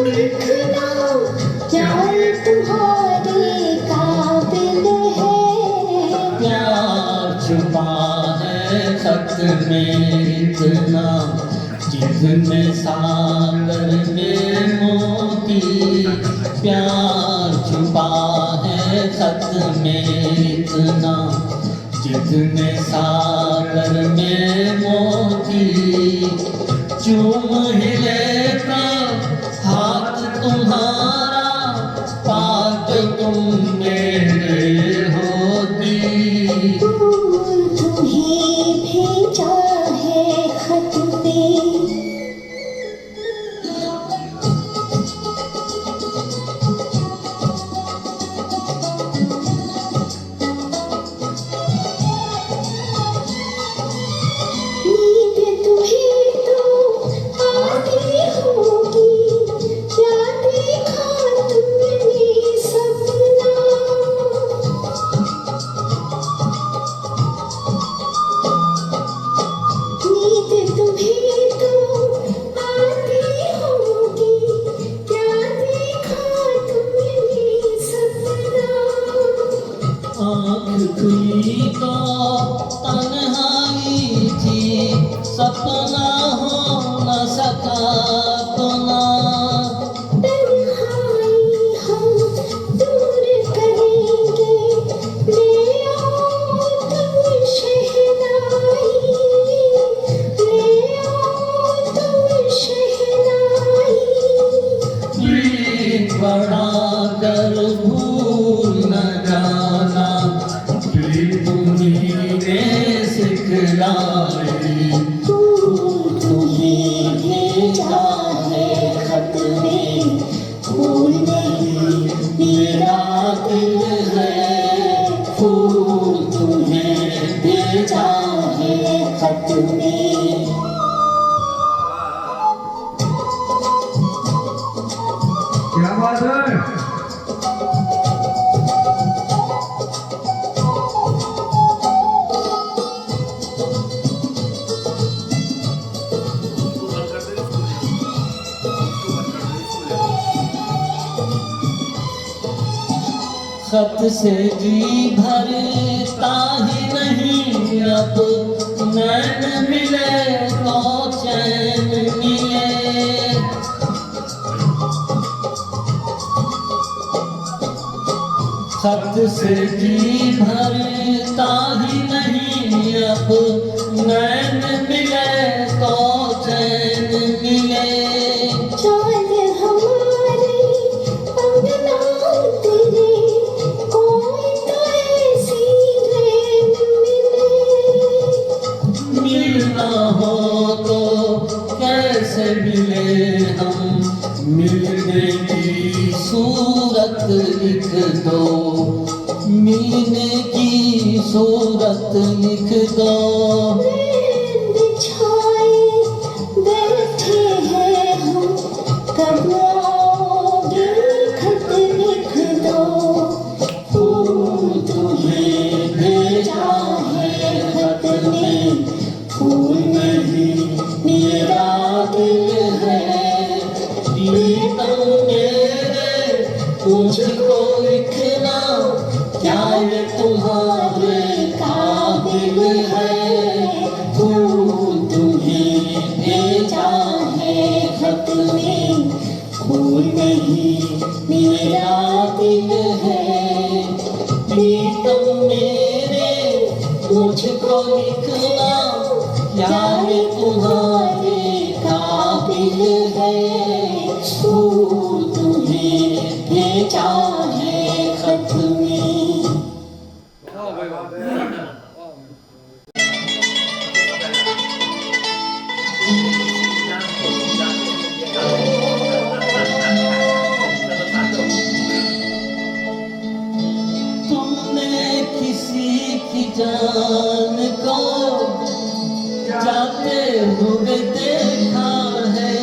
लिखना प्यार तुम्हारे काबिल है। प्यार छुपा है खत में इतना, जिसमें सागर में मोती। प्यार छुपा है खत में इतना, जिसमें सागर में मोती। चूम ही लेता हाथ तुम्हारा, पाक तुम मेरे होती। तुम्हें भेजा है खत में, नींद तुम्हें तो आती होगी, क्या देखा तुमने सपना। नींद तुम्हें तो आती होगी, क्या देखा तुमने सपना। आँख खुली तो तन्हाई थी, सपना हो न सका अपना। तन्हाई हम दूर करेंगे, ले आओ तुम शहनाई, ले आओ तुम शहनाई। प्रीत बढ़ा कर भूल न जाना, प्रीत तुम्हीं ने सिखलाई। तुम्हें भेजा है खत में, फूल नहीं मेरा दिल है। फूल तुम्हें भेजा है खत में। क्या बात है। खत से जी भरता ही नहीं अब, नैन मिले तो चैन मिले। खत से जी भरता ही नहीं अब, नैन मिले तो चैन मिले। चाँद हमारे अंगना तेरे, कोई तो ऐसी रैन मिले। मिलना हो तो कैसे मिले हम, मिलने की सूरत लिख दो, मिलने की सूरत लिख दो। नैन बिछाए बैठे हैं हम, कब आओगे खत लिख दो। फूल तुम्हें भेजा है खत में, फूल नहीं मेरा दिल है। प्रीतम मेरे मुझको लिखना, क्या ये तुम्हारे काबिल है। फूल तुम्हें भेजा है खत में, फूल नहीं मेरा दिल है। प्रीतम मेरे मुझको लिखना, क्या ये तुम्हारे काबिल है। फूल तुम्हें भेजा है खत में। तुमने किसी की जान को जाते हुए देखा है,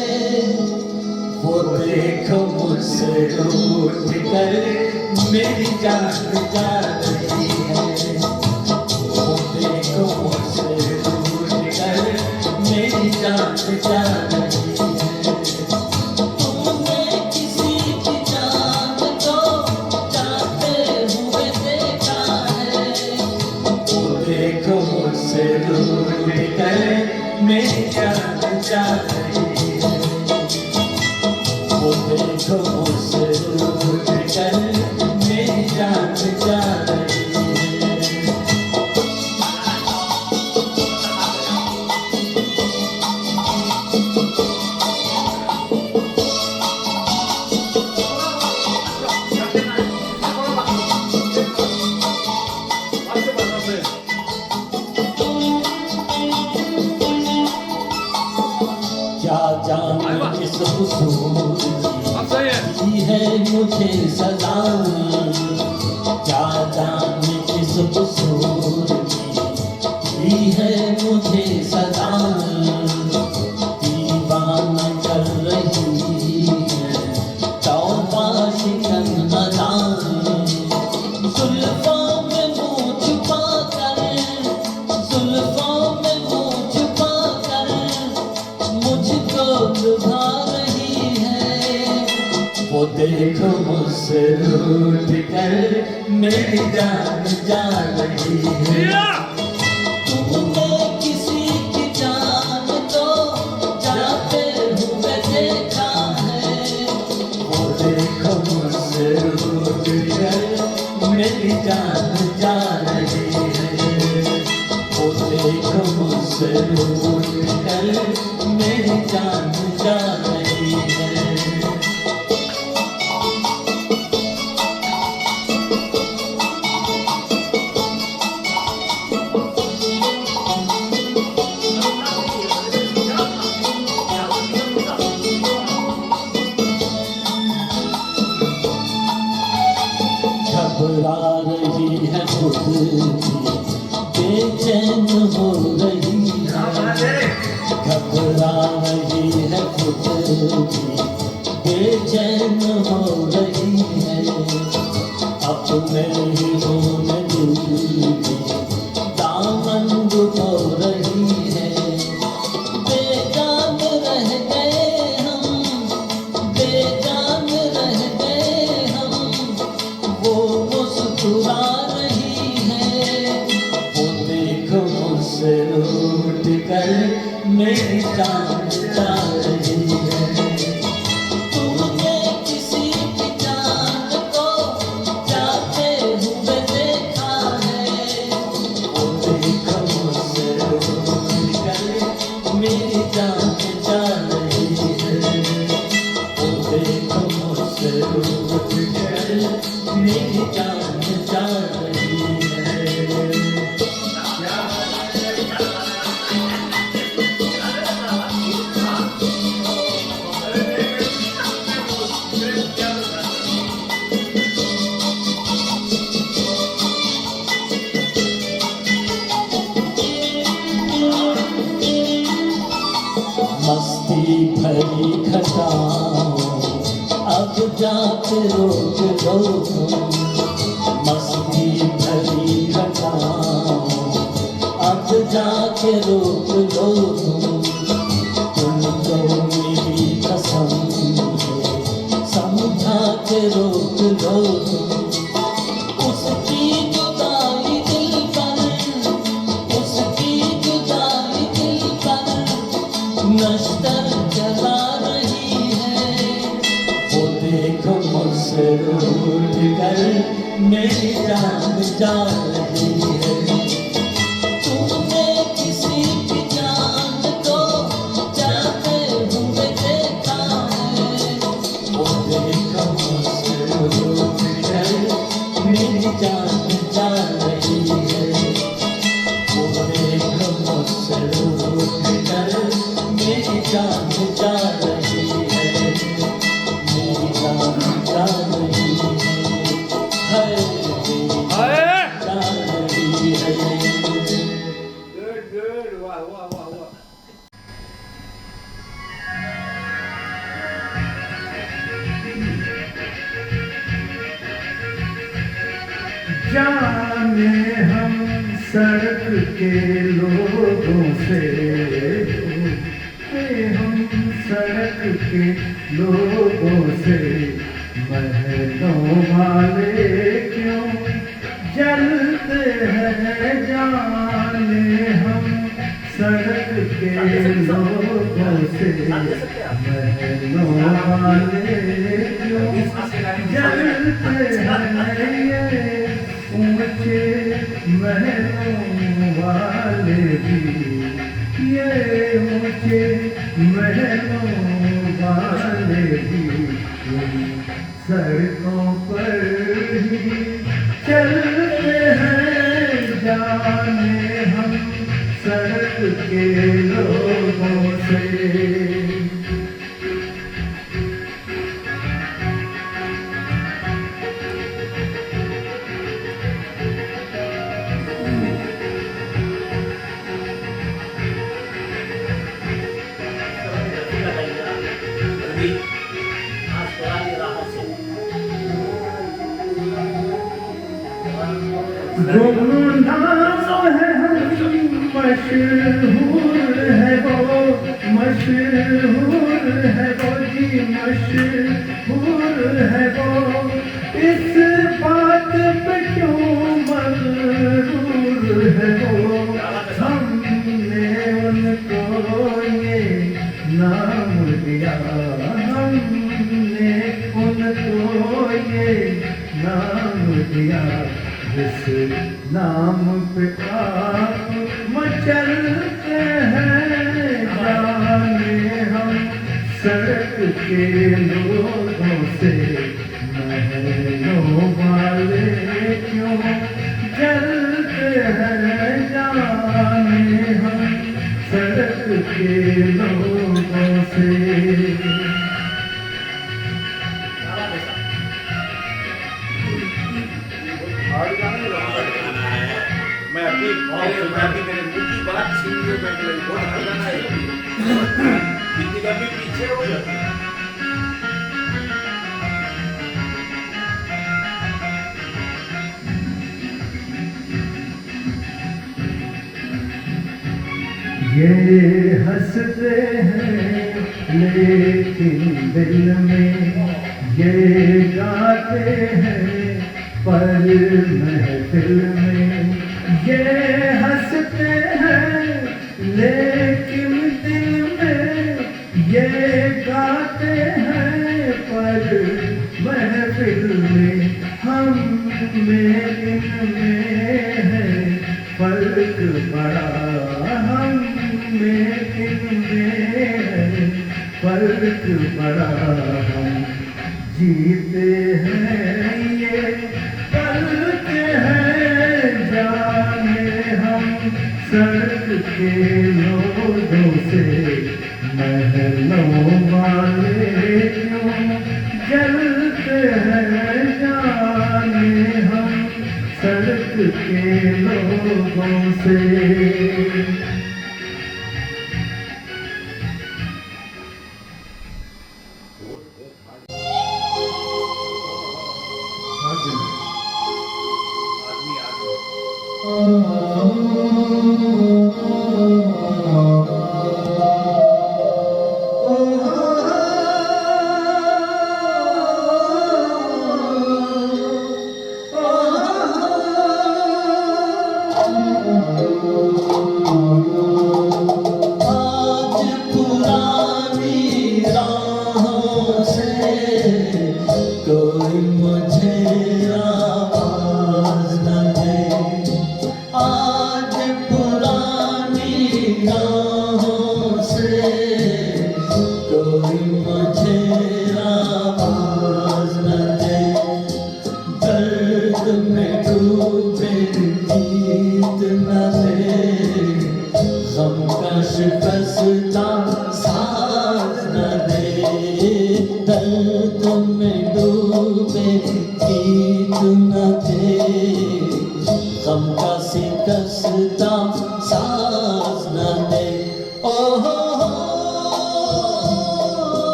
वो देखो मुझसे रूठ कर मेरी जान जा रही है। वो देखो मुझसे रूठ कर मेरी जान जा रही है। तुमने मेरी जान जा रही है। वो देखो मुझसे रूठ कर मेरी जान जा रही है। क्या जाने किस कसूर की है मुझे सजा, क्या जाने किस कसूर की है मुझे सजा। दीवाना कर रही है तौबा शिकन अदा, जुल्फों में मुँह छुपा कर, जुल्फों में मुँह छुपा कर मुझको लुभा रही है। वो देखो मुझसे रूठ कर मेरी जान जा रही है। तुमने किसी की जान को जाते हुए देखा है। वो देखो मुझसे रूठ कर मेरी जान जा रही है। वो देखो मुझसे रूठ कर मेरी जान जा रही है। घबरा रही है खुद भी, बेचैन हो रही है। घबरा रही है खुद भी, बेचैन हो रही है। अपने ही होने दिल की दामन हो रही है। बेजान रह गए हम, बेजान रह गए हम, वो मुस्कुरा रही है। वो देखो मुझसे रूठ कर मेरी जान जा रही है। तुमने किसी की जान को जाते हुए देखा है। वो देखो मुझसे रूठ कर मेरी जान जा रही है। वो देखो मुझसे रूठ कर मेरी जान जा रही है। मस्ती भरी खटाओ अब जाके रोक लो तुम। मस्ती भरी खटाओ अब जाके रोक लो तुम। तुमको मेरी कसम है समझा के रोक लो तुम। उसकी जुदाई दिल पर, उसकी जुदाई दिल पर नश्तर जला रही है। वो देखो मुझसे रूठ कर मेरी जान जा रही है। तुमने किसी की जान को जाते हुए देखा है। वो देखो मुझसे रूठ कर मेरी जान जा रही है। वो देखो मुझसे रूठ कर मेरी जान जा रही है। मेरी जान जा रही है। मेरी जान जा रही है। Good, good. Wow, wow, wow, wow. जाने हम सड़क के लोगों से, हम सड़क के लोगों से महलों वाले क्यों जलते हैं। जाने हम सड़क के लोगों से महलों वाले क्यों जलते हैं ये ऊंचे महलों वाले भी ये ऊंचे महलों वाले भी सड़कों पर ही चलते हैं जाने हम सड़क के लोगों से गुमनाम है हम मशहूर है वो मशहूर है वो जी मशहूर है वो इस बात पे क्यों मगरूर है वो हमने उनको ये नाम दिया हमने उनको ये नाम दिया जिस नाम पे आप मचलते हैं जाने हम सड़क के लोगों से महलों वाले क्यों जलते हैं जाने हम सड़क के लोगों से मैं भी मेरे मुंह की बात सुन के मैं बहुत हल्ला है हिंदी का भी पीछे हो जाता है ये हंसते हैं लेकिन दिल में ये गाते हैं पर महफिल में ये हंसते हैं लेकिन दिल में ये गाते हैं पर महफिल में हम में इनमें है फर्क बड़ा हम में इनमें है फर्क बड़ा हम जीते हैं ये पलते हैं जाने हम सड़क के लोगों से महलों वाले क्यों जलते हैं जाने हम सड़क के लोगों से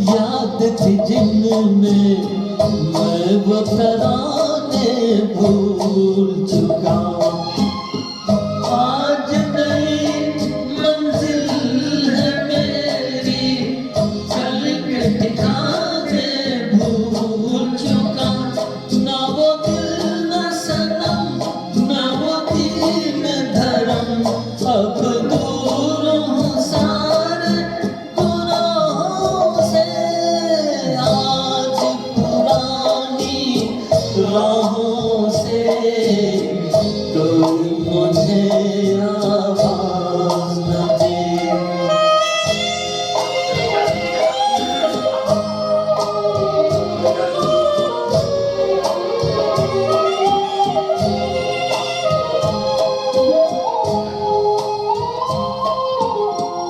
याद थी जिनमें मैं वो तराने भूल चुका आज नई मंजिल है मेरी चल के दिखा दे भूल चुका ना वो दिल न सनम ना वो दीन धर्म अब दूर हूँ सारे गुनाहों से आज पुरानी राहों से कोई मुझे आवाज न दे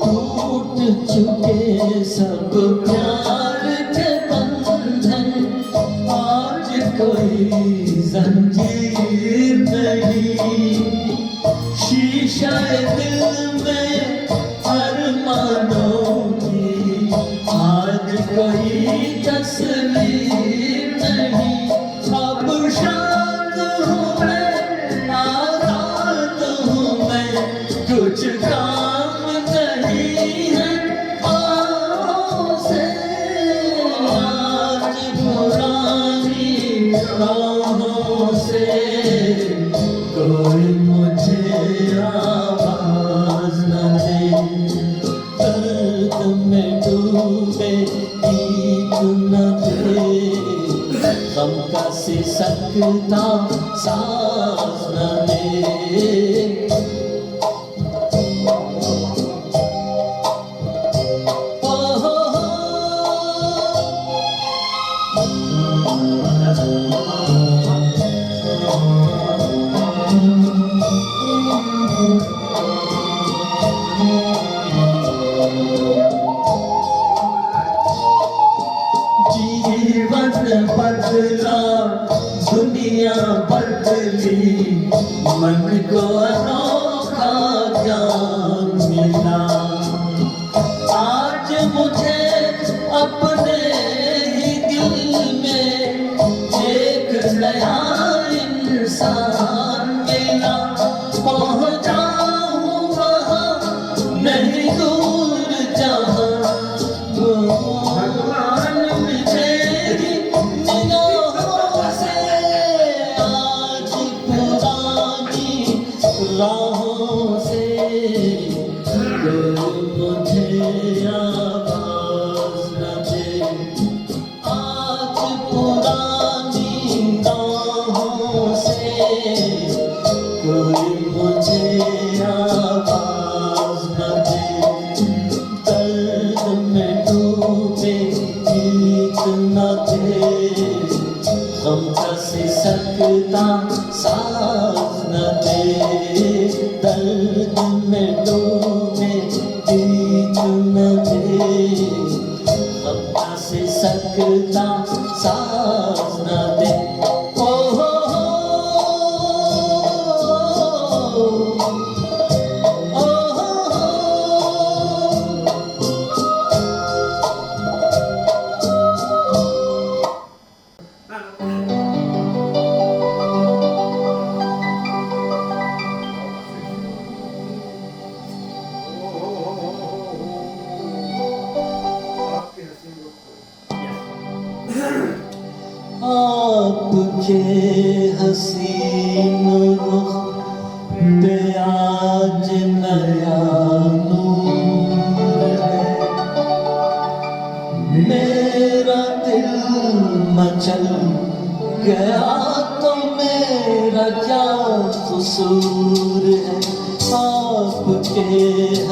टूट चुके सब प्यार के बंधन आज कोई जंजीर नहीं शीशा दिल में अरमानों की आज कोई तस्वीर नहीं अब शांत हूँ मैं आजाद हूँ मैं कुछ काम नहीं है आओ से आज पुरानी राहों से कोई मुझे आवाज न दे दर्द में डूबे गीत न दे गम का सिसकता सांस न दे जीवन बदला दुनिया बदली मन को अनोखा ज्ञान मिला आज मुझे अपने ही दिल में एक नया इंसान मिला पहुंचा हूँ वहाँ नहीं दूर जहाँ भगवान मेरी निगाहों से आज पुरानी राहों से कोई मुझे आवाज न दे आज पुरानी राहों से कोई मुझे आवाज न दे दर्द में डूबे गीत न दे गम का सिसकता सांस न दे दर्द में डूबे गीत न दे गम का सिसकता सांस न दे ओ हो आपके हसीन रुख पे आज नया नूर है मेरा दिल मचल गया तो मेरा क्या कसूर है आपके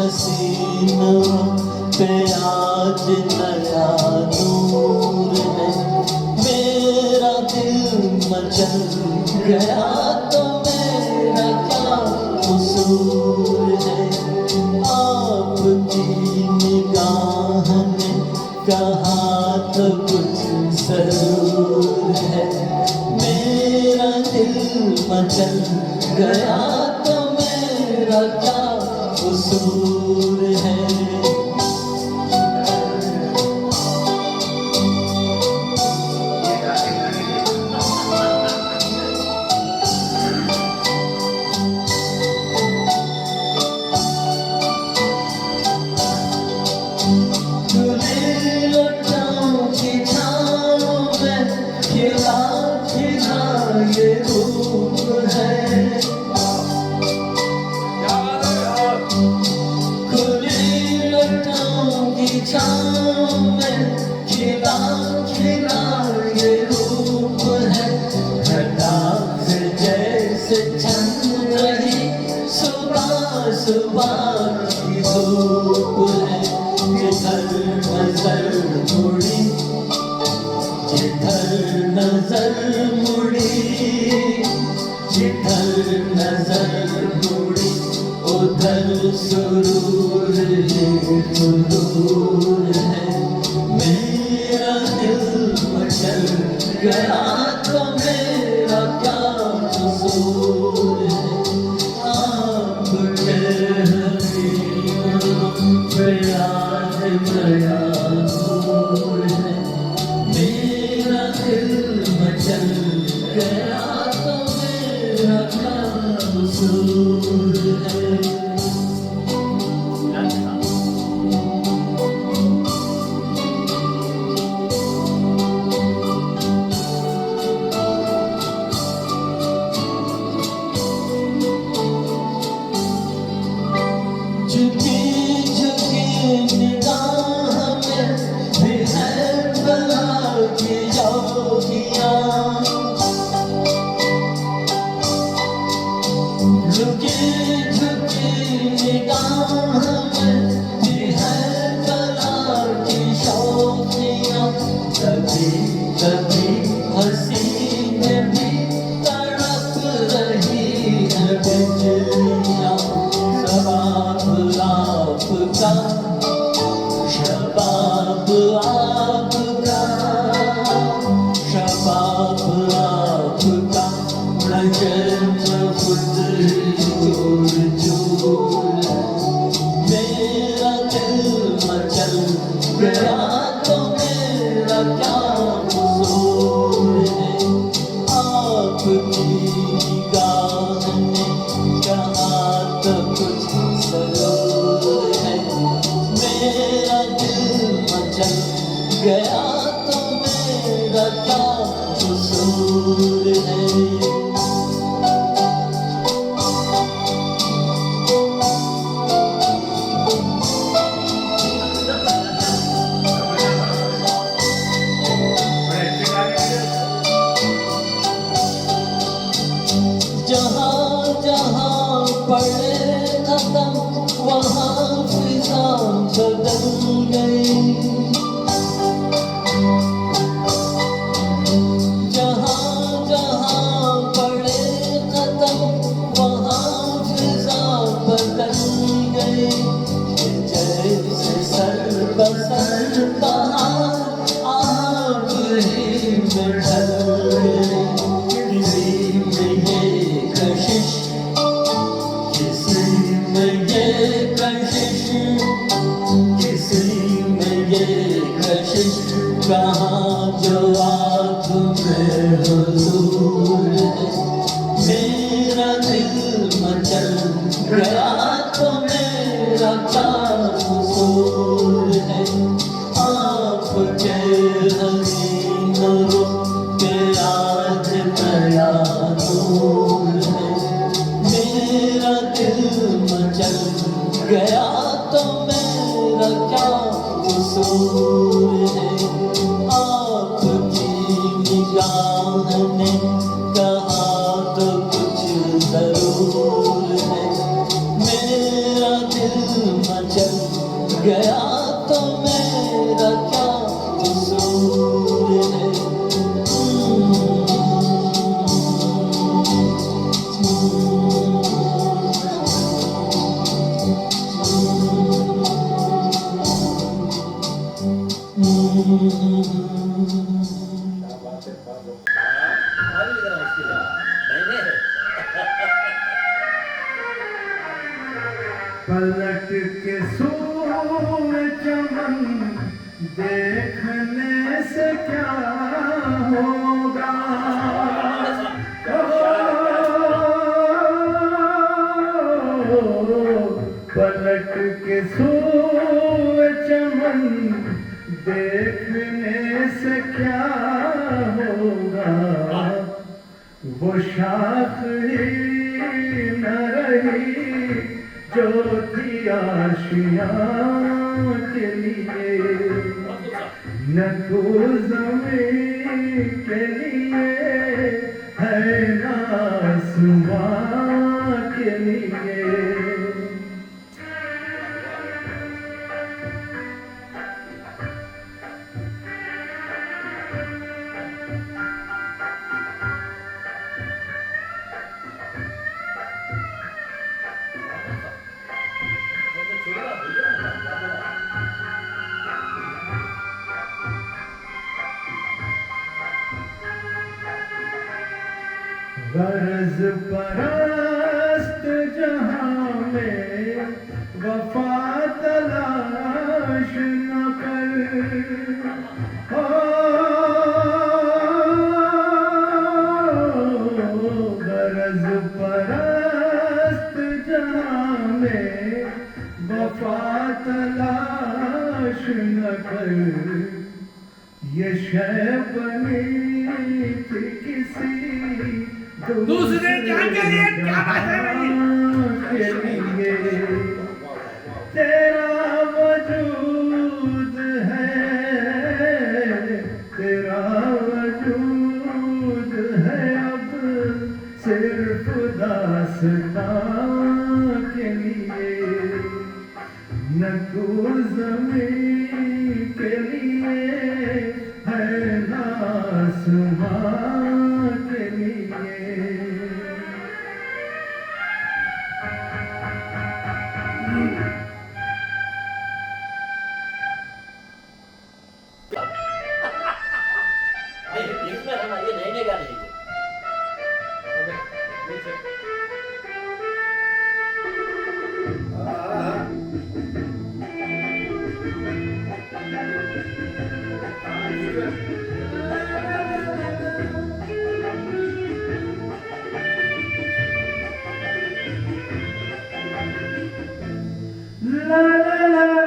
हसीन रुख पे आज नया नूर है मेरा दिल मचल गया तो मेरा क्या कसूर है आपकी निगाह ने कहा तो कुछ जरूर है मेरा दिल मचल गया तो मेरा क्या कसूर। की छाँव में खिला खिला ये रूप है, घटा से जैसे छन रही सुबह सुबह की धूप है। जिधर नजर मुड़ी, जिधर नजर मुड़ी, जिधर नजर मुड़ी, उधर सुरूर ही सुरूर है। मेरा दिल मचल गया तो मेरा क्या कसूर है। आपके हसीनों पे आज नया नूर है। मेरा दिल मचल गया तो मेरा क्या कसूर है। झुकी झुकी निगाह में भी है बला की योगियाँ, झुकी झुकी निगाह में भी है बला की शौकियाँ। कभी कभी हंसी में भी तड़प रही है बिजलियाँ। शबाब आपका, शबाब आपका, शबाब आपका, नजर खुद चूर चूर। मेरा दिल मचल गया तो मेरा क्या कसूर है। आपकी निगाह ने कहा तो कुछ सरूर है। मेरा दिल मचल गया तो मेरा क्या कसूर है। जहाँ जहाँ पड़े कदम वहाँ फिजा बदल गई। जहाँ जहाँ पड़े कदम वहाँ फिजा बदल गई। जैसे सर बसर बहार आप ही में ढल गई। किसी में ये कशिश, किसी में ये कशिश, किसी में ये कशिश, कहाँ जो आप में हुजूर है। मेरा दिल मचल गया तो मेरा क्या कसूर है। आपके हसीनों पे आज नया नूर है। मेरा दिल मचल गया तो मेरा क्या कसूर है। आपकी निगाह ने कहा तो कुछ जरूर है। मेरा दिल मचल गया तो मेरा क्या कसूर है। पलट के सूए चमन देखने से क्या होगा। पलट के सूए चमन देखने से क्या होगा। वो शाख ही न रही जो थी आशियाँ। के लिए न तो ज़मीन के लिए है ना आसमां के लिए गरज परस्त जहां में वफा तलाश न कर गरज परस्त जहां में वफा तलाश न कर ये शय बनी थी किसी दूसरे जान के लिए क्या बात है भाई? के लिए तेरा वजूद है तेरा वजूद है अब सिर्फ दास्तां के लिए न तू ज़मीन के लिए है ना आसमां के लिए इसमें हम ये नए नए गाने लिखे La la la la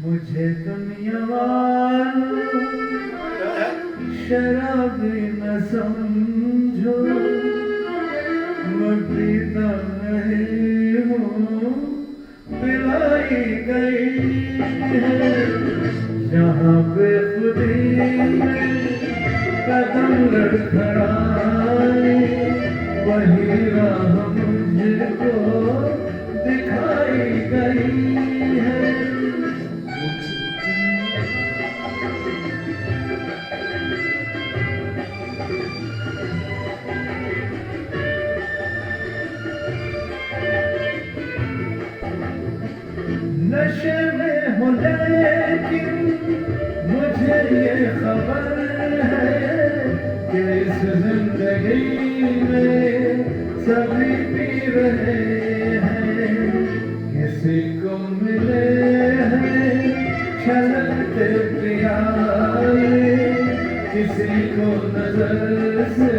मुझे दुनिया वालों शराबी न समझो मैं पीता नहीं हूँ पिलाई गई है जहाँ बेखुदी में कदम लड़खड़ाए वही राह मुझको दिखाई गई है नशे में हूँ लेकिन मुझे ये खबर है कि इस जिंदगी में सभी पी रहे हैं किसी को मिले हैं छलकते प्यारे किसी को नजर से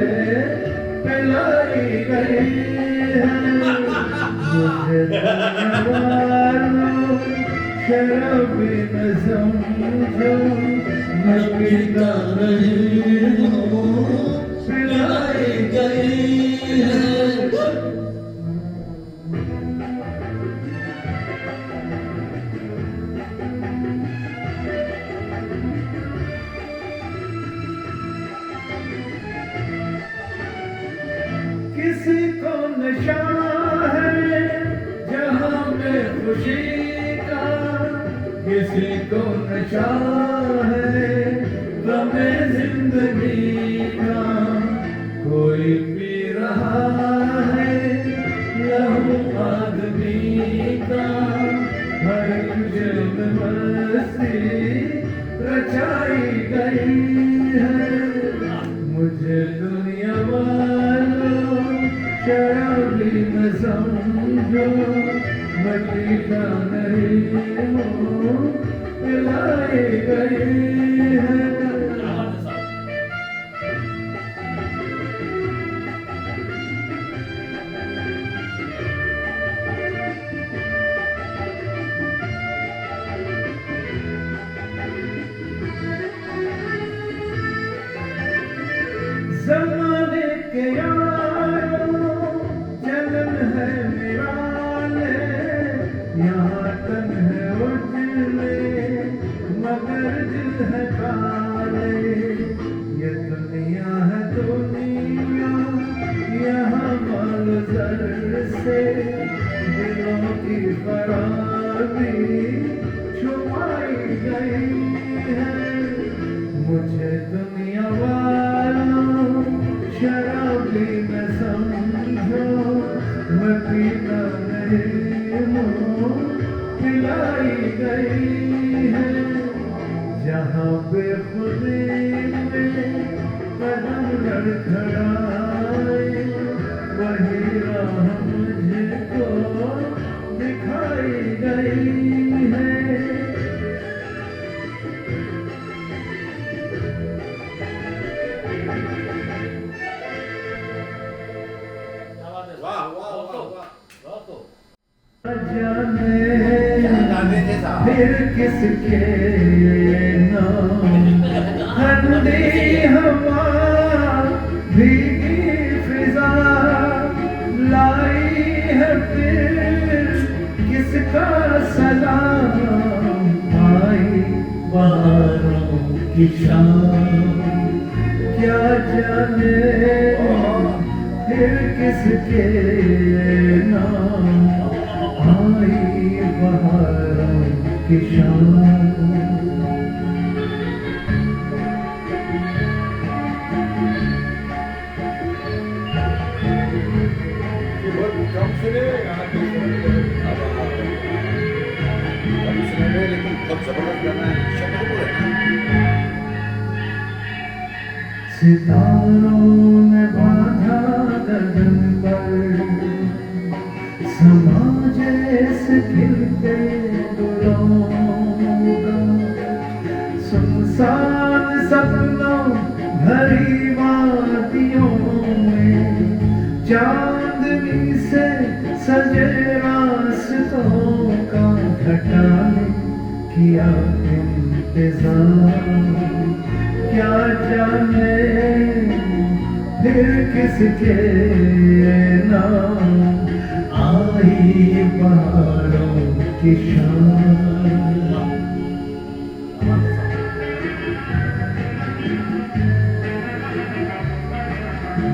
पिलाई गई है मुझे वालों शराबी न समझो मैं पीता नहीं हूँ पिलाई गई है किसी को नशा है जहाँ में खुशी का किसी को नशा है गमे जिंदगी का कोई पी रहा है लहू आदमी का हर जुल्म मस्ती रचाई गई है मुझे दुनिया वालों शराबी न समझो मैं पीता नहीं हूँ पिलाई गई है के यारो चलन है निराले यहाँ तन है उजले मगर दिल है काले ये दुनिया है दुनिया यहाँ मंजर से दिलों की फराबी छुपाई गई है मुझे दुनिया वालों शराबी न समझो मैं पीता नहीं हूँ पिलाई गई है जहाँ बेखुदी में कदम लड़खड़ाए वही राह मुझको दिखाई गई है क्या बात है? वाह वाह वाह वाह बहुत तो। जाने गाने जैसा फिर किसके नाम ठंडी हवा भीगी फिजा लाई है फिर किसका सलाम आई बहारों की शाम क्या जाने फिर किसके नाम आई बहारों की शाम बहुत कम सुने गाना कम सुने में लेकिन बहुत जबरदस्त गाना है शब्द बोले सितारों ने बांधा गगन पर समाज से खिलते गुलों का सुनसान सपनों भरी वादियों में चांदनी से सजे रास्तों का घटाने किया इंतजार क्या जाने फिर किसके नाम आई बहारों की शाम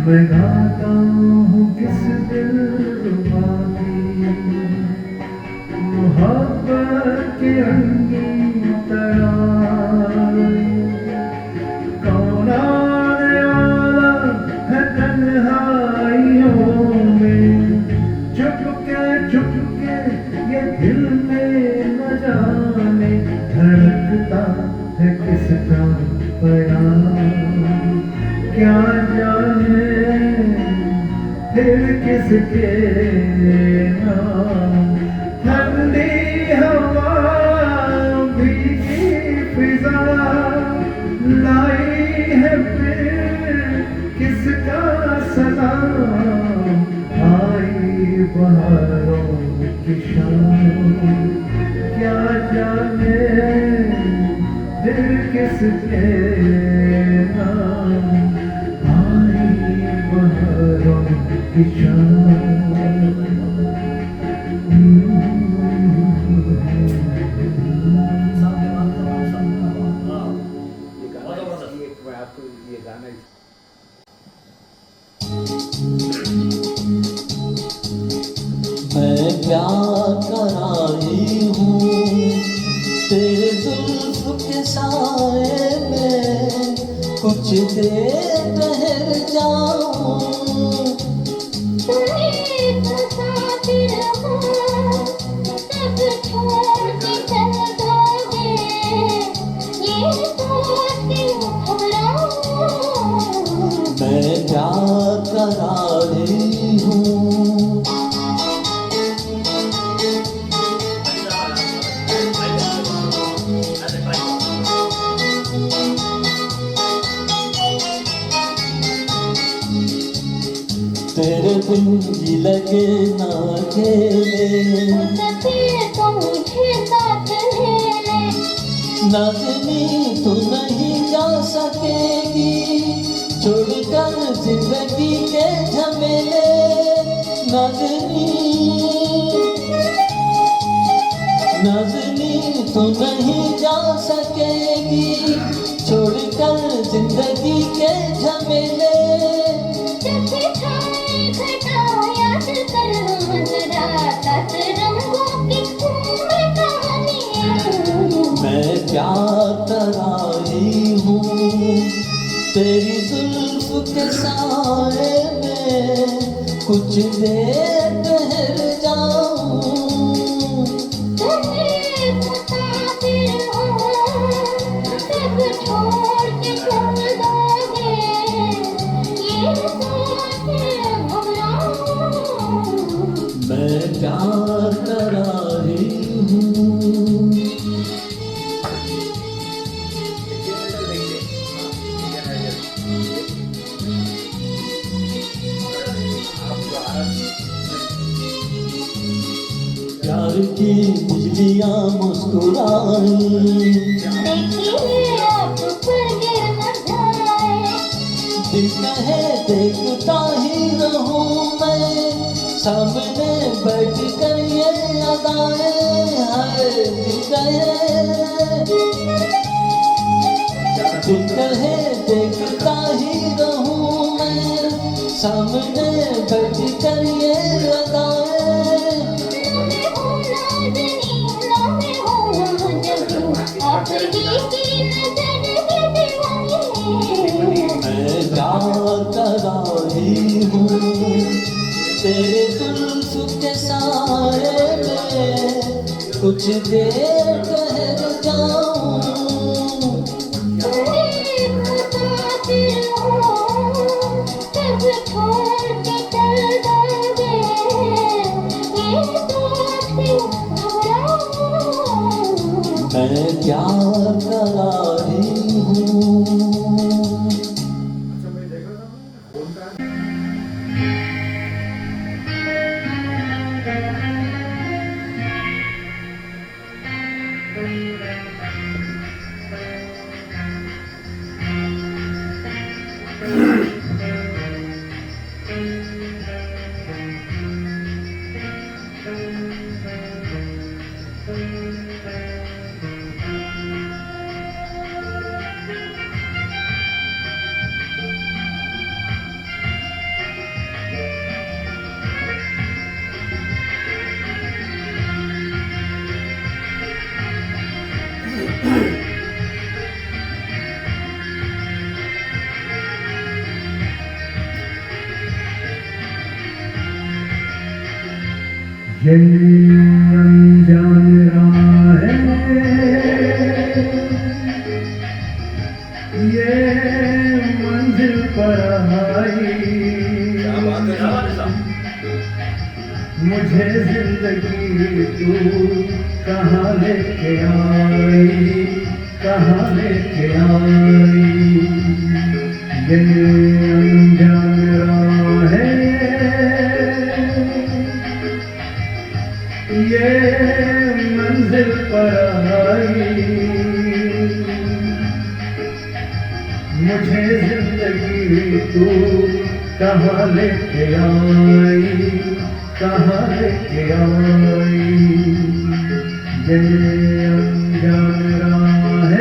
मैं गाता हूँ किस दिलरुबा की मोहब्बत के रंगी तराने कौन आने वाला है तन्हाइयों में चुपके ये दिल में न जाने धड़कता है किसका प्यार क्या जाने फिर किसके नाम ठंडी हवा भीगी फिजा लाई है फिर किसका सलाम आई बहारों की शाम क्या जाने फिर किसके नाम आई बहारों की शाम ये गाना ये मैं आपको ये गाना मैं क्या कराई हूँ तेरे जुल्फ के साए में कुछ देर ठहर जाऊं तुम्हें मुसाफिर हूँ सब छोड़ के चल दोगे ये सोचती थोड़ा मैं क्या कराई हूँ तेरे बिन जी लगे ना अकेले तो मुझे साथ ले ले नाज़नी तू नहीं जा सकेगी छोड़कर जिंदगी के झमेले नाज़नी नाज़नी तो नहीं जा सकेगी छोड़कर जिंदगी के झमेले जब छाए घटा याद कर जरा सात रंगों की उम्र कहानी मैं प्यार कराई हूँ तेरी जुल्फ के साए में कुछ देर ठहर जाऊं तुम्हें मुसाफिर हो सब छोड़ के चल दोगे ये सोच घबराऊं मैं प्यार कराई हूँ प्यार की बिजलियाँ मुस्कुराई देखिए आप पर गिर न जाए दिल कहे देखता ही रहूं मैं सामने बैठ कर ये अदाएं हाय दिल कहे देखता ही रहूं मैं सामने बैठ कर ये अदाएं मैं प्यार कराई हूँ तेरे जुल्फ के साए में कुछ देर ठहर जाऊं मैं प्यार कराई हूँ ये अनजान राह ये मंजिल पर आई क्या बात है साहब? मुझे जिंदगी तू कहाँ लेके आई कहाँ लेके आई ये अनजान राह ये मंजिल पर आई मुझे जिंदगी तू कहाँ लेके आई कहाँ लेके आई ये अनजान राह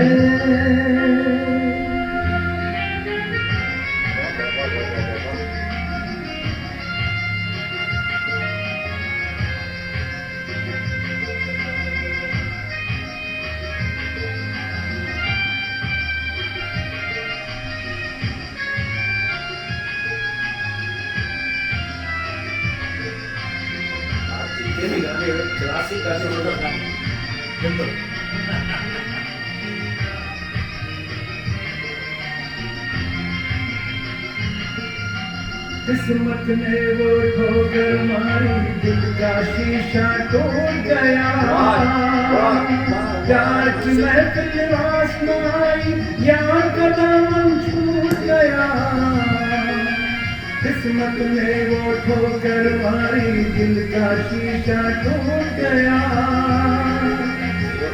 ये भी गाने क्लासिक गाने मतलब बिल्कुल किस्मत ने वो ठोकर मारी दिल का शीशा टूट गया प्यार की महफिल रास न आई यार का दामन छूट गया किस्मत ने वो ठोकर मारी दिल का शीशा टूट गया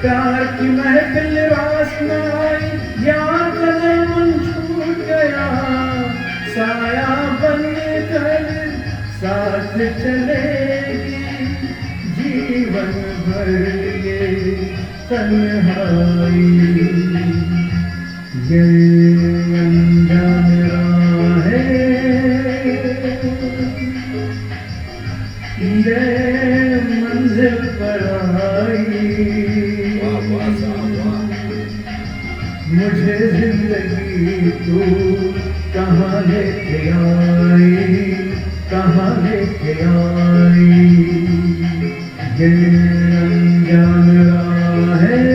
प्यार की महफिल रास न आई यार का दामन चलेगी जीवन भर ये तन्हाई, ये अनजान राहें, ये मंजिल पर आई। मुझे जिंदगी तू कहाँ लेके आई, कहाँ लेके आई, ये अनजान राहें।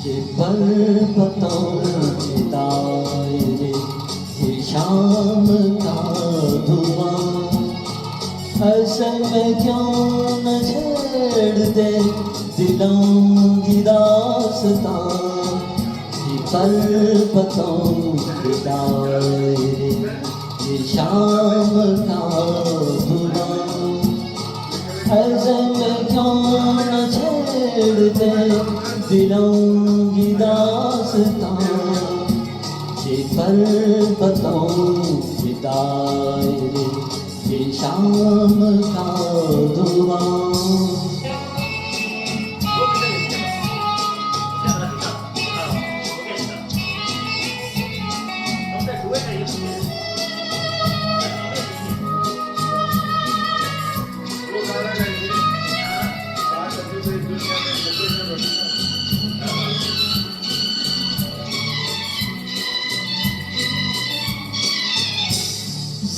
ये पल बताए ये शाम का धुआं, ऐसे में क्यों न छेड़ दे दिलों की दास्तां। ये पल बताए ये शाम का धुआं, ऐसे में क्यों न छेड़ दे दिलों की दास्तां। ये पल बताए ये शाम का धुआं।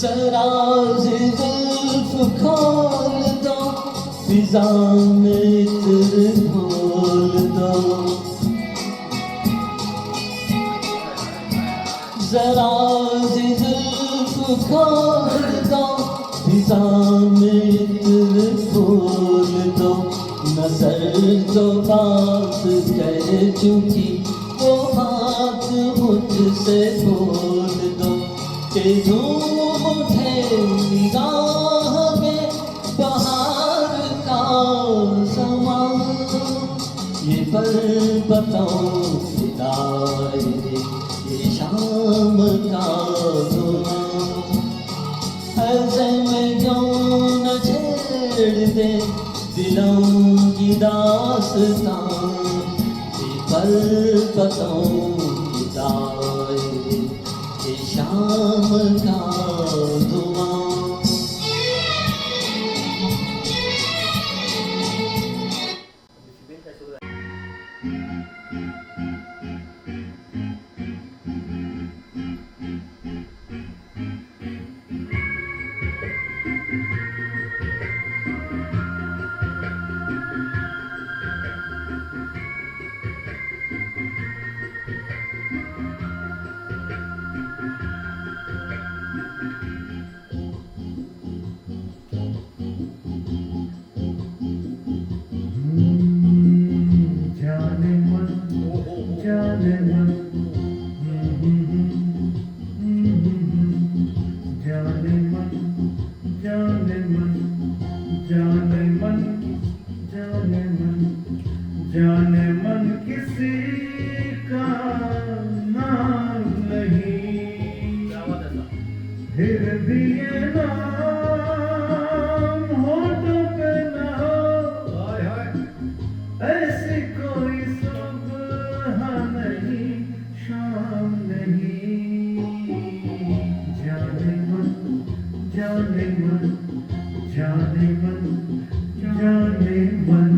जरा जुल्फ खोल दो, फिजा में इत्र खोल दो, जरा जुल्फ खोल दो, फिजा में इत्र खोल दो। नजर जो बात कह चुकी वो बात मुझसे बोल दो, कि झूम उठे निगाह में बहार का समा। ये पल बताए ये शाम का धुआं, ऐसे में क्यों न छेड़ दे दिलों की दास्तां। ये पल बताए ये शाम का धुआं। जाने मन, जाने मन, जाने मन, जाने मन, जाने मन, जाने मन किसी का नाम नहीं, फिर भी ये नाम होठों पे ना हो। ऐसी कोई सुबह नहीं, शाम नहीं। जाने मन, जाने मन, जाने मन, जाने मन।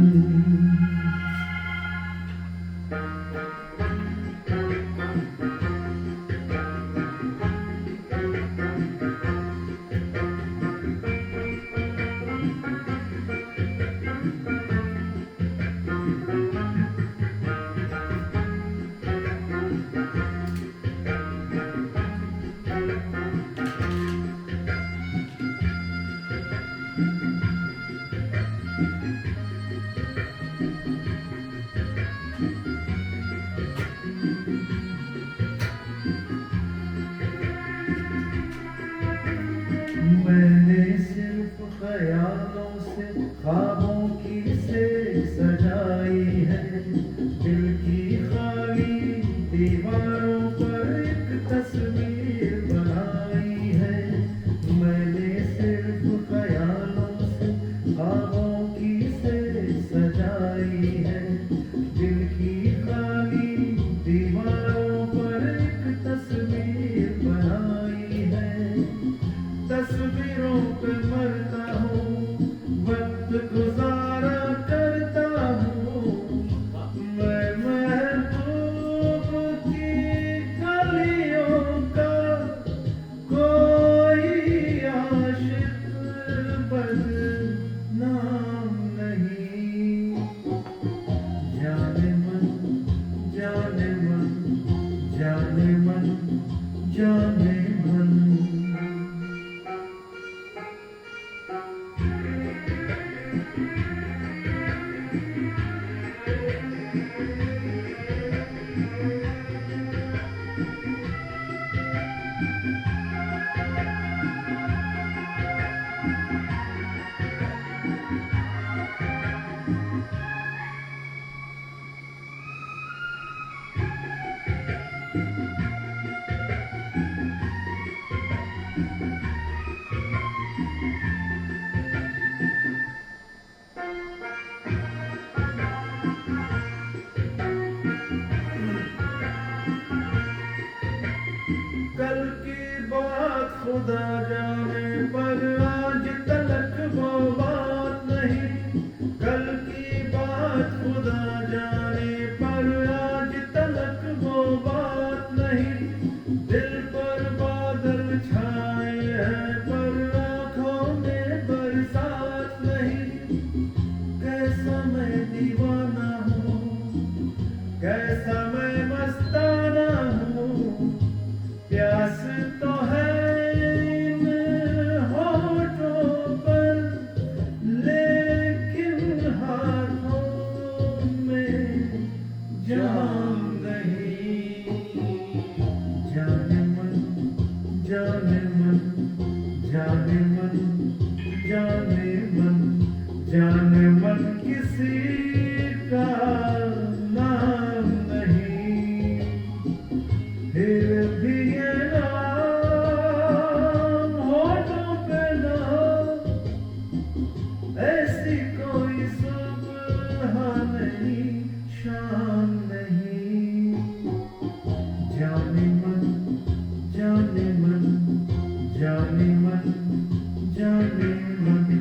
ख्वाबों की से सजाई है दिल की खाली दीवारों पर एक तस्वीर बनाई है मैंने सिर्फ ख्यालों से ख्वाबों की से सजाई है दिल की खाली दीवारों पर एक तस्वीर बनाई है तस्वीरों पे मरता हूँ वक्त गुजारा करता हूँ मैं महबूब की गलियों का कोई आशिक बदनाम नहीं जाने मन जाने मन जाने मन जाने मन कल की बात खुदा जाने पर आज तलक वो बात नहीं कल की बात खुदा जाने पर आज तलक वो बात नहीं दिल पर बादल छाए हैं पर आँखों में बरसात नहीं कैसा मैं दीवाना हूँ कैसा मैं मस्ताना हूँ प्यास तो है इन होठों पर लेकिन हाथों में जाम नहीं जाने मन जाने मन जाने मन जाने मन जाने मन किसी का नाम नहीं फिर भी ये नाम होठों पे नाम ऐसी कोई सुबह नहीं शाम नहीं जाने मन जाने मन जाने मन जाने मन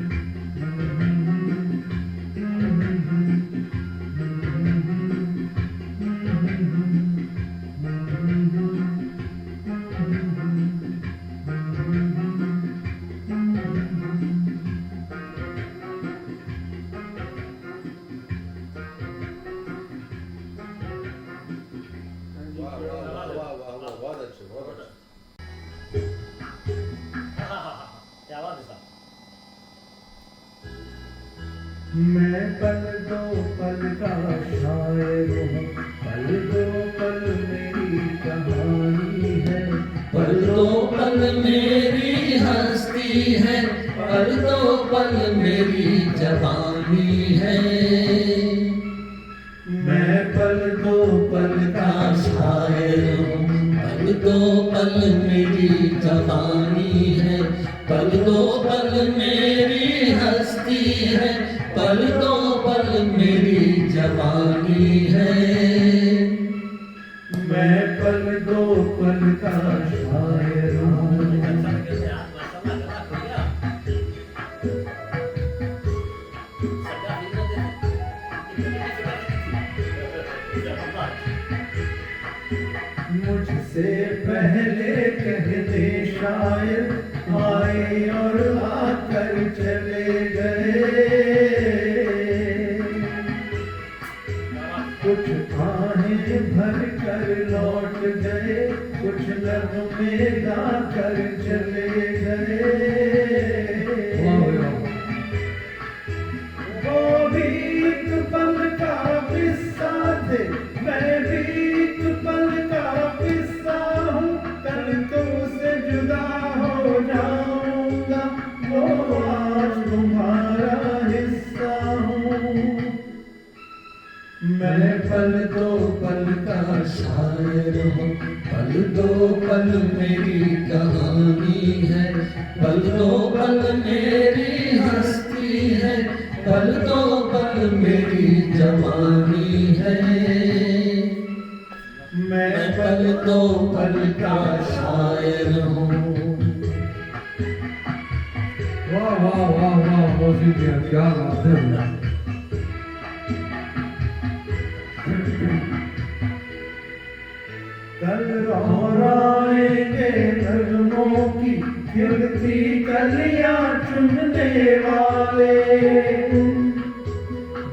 वाह वाह वाह वाह वाह वाह बहुत अच्छे बहुत अच्छे क्या बात है साहब मैं पल दो पल का शायर हूँ पल दो पल मेरी कहानी है पल दो पल मेरी हस्ती है पल दो पल मेरी जवानी है मैं पल दो पल का शायर हूँ पल दो पल मेरी जवानी है पल दो पल मेरी हस्ती है पल दो पल मेरी जवानी है मैं पल दो पल का शायर हूँ मुझसे पहले कह दे शायर आए और आकर चले गए कुछ आहें भर कर लौट गए कुछ नगमे गा कर चले गए वो भी एक पल का किस्सा थे मैं भी एक पल का किस्सा हूँ कल तुमसे जुदा हो जाऊंगा वो आज तुम्हारा हिस्सा मैं पल दो पल का शायर हूँ, पल दो पल मेरी कहानी है, पल दो पल मेरी हस्ती है, पल दो पल मेरी जवानी है। मैं पल दो पल का शायर हूँ। वाह वाह वाह वाह, मौसी जी क्या बात है। कल रोराएंगे नगमों की खिलती कलियां चुनने वाले,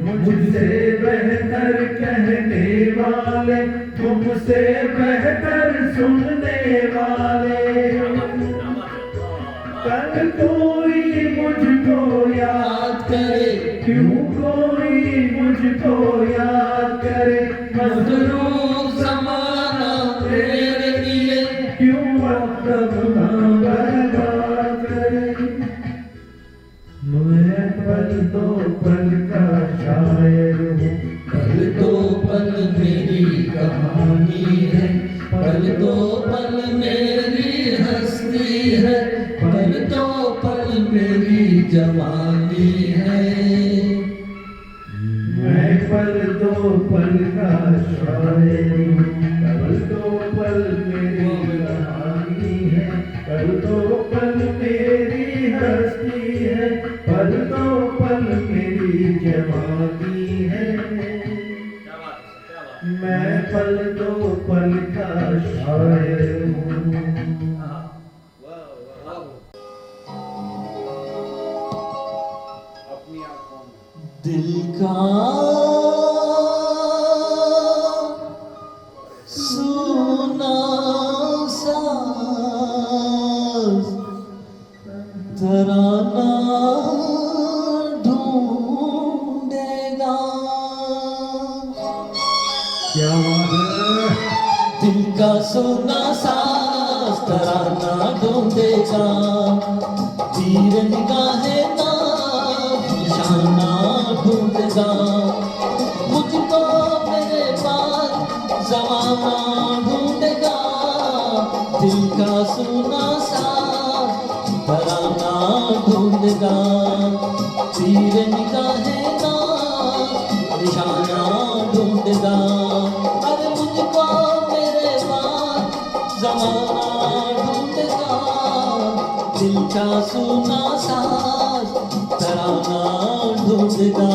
मुझसे बेहतर कहने वाले, तुमसे बेहतर सुनने वाले। कल कोई मुझको याद करे, क्यों कोई मुझको याद करे, मजरूर ज़माना मेरे लिए क्यों वक्त बर्बाद करे। मैं पल दो पल का शायर हूँ, पल दो पल मेरी कहानी है, पल दो पल मेरी हस्ती है, पल दो पल मेरी जवानी है। मैं पल दो पल का शायर हूँ, पल दो पल मेरी कहानी है, पल दो पल मेरी हस्ती है, पल दो पल मेरी जवानी है। क्या बात है, क्या बात है। मैं पल दो पल का शायर हूँ। हाँ, वाह वाह वाह। अपनी आंखों में दिल का सुना साज तराना ढूंढेगा। क्या बात है। दिल का सुना साज तराना ढूंढेगा, तीर निगाहे ना निशाना ढूंढेगा। मुझको मेरे पास ज़माना ढूंढेगा, दिल का सुना साज तराना ढूंढेगा, तीर निगाहे ना निशाना ढूंढेगा। अरे मुझको मेरे पास ज़माना ढूंढेगा, दिल का सुना साज तराना ढूंढेगा।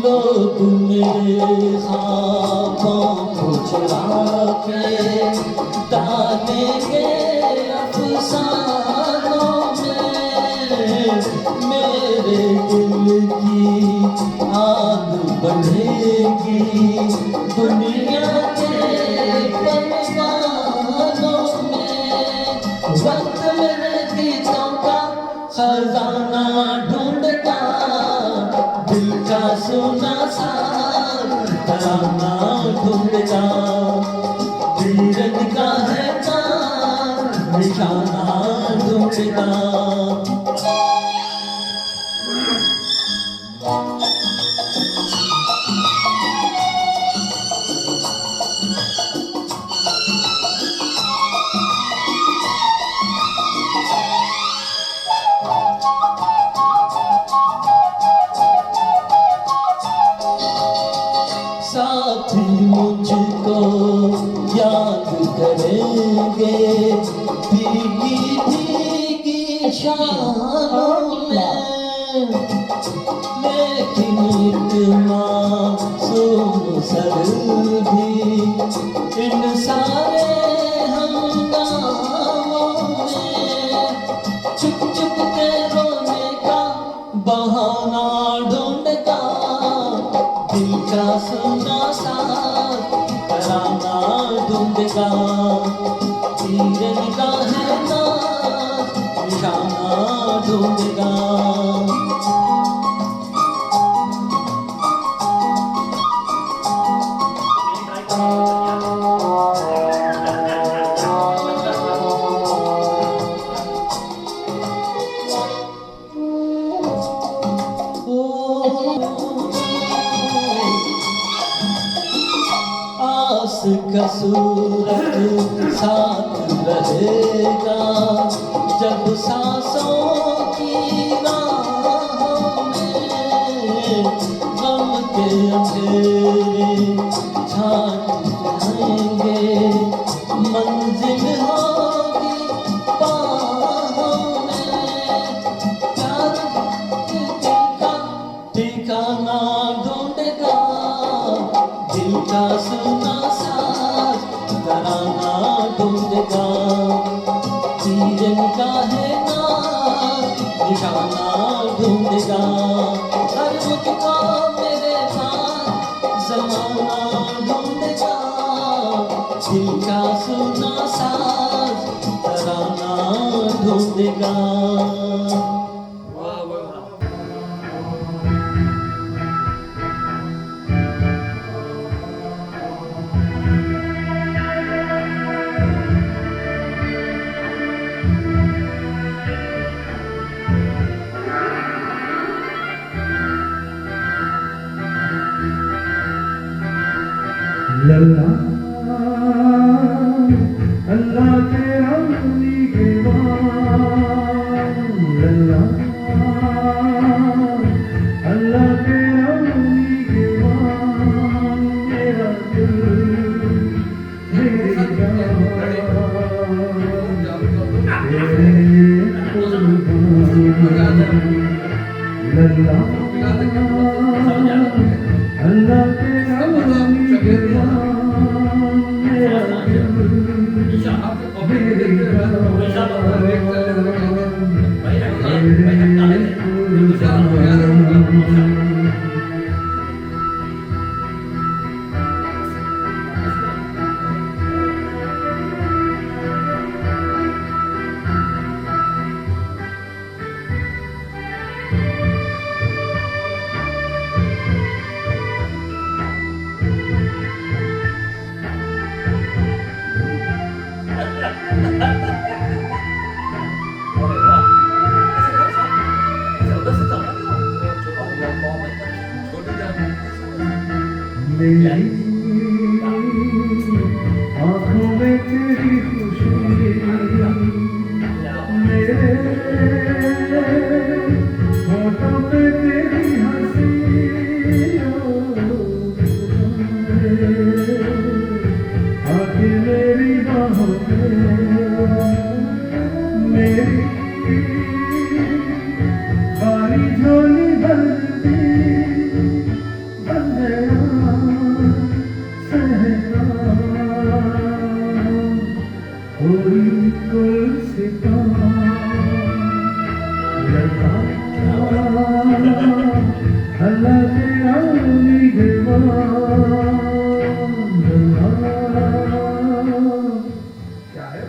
लोग मेरे ख्वाबों को चुरा के डालेंगे अफसानों में, मेरे दिल की आग बढ़ेगी दुनिया के परवानों में। वक्त मेरे गीतों का खजाना ढूंढता, दिल का सुना साज तराना ढूंढता, तीर निगाहे का निशाना ढूंढता। साथी मुझको याद करेंगे भीगी भीगी शामों में, लेकिन एक मासूम सर भी इन सारे हंगामों में चुप चुप के रोने का बहाना ढूंढता, दिल का सुना साज तराना ढूंढेगा, तीर निगाहे ना निशाना ढूंढेगा आस का सूरज साथ रहेगा जब सांसों की राहों में गम के अंधेरे छाट जाएंगे मंजिल होगी बाहों में प्यार का ठिकाना ढूंढेगा दिल का सुना साज तराना ढूंढेगा तीरन का है ना निशाना ढूंढेगा हर मुझको मेरे साथ जमाना ढूंढेगा दिल का सुना साज तराना ढूंढेगा वाह वाह लल्ला अल्लाह के अमली के लल्ला अल्लाह के अमली के मेरा दिल मेरी जान तेरे कुर्बान लल्ला अल्लाह के अमली के मेरा दिल मेरी मेरी आँखों में तेरी खुशी मेरे होठों पे तेरी हंसी आके मेरी बाहों में मेरी खाली झोली बंदी बन गया कोई गुलसिता लगा अल्लाह के अमली क्या है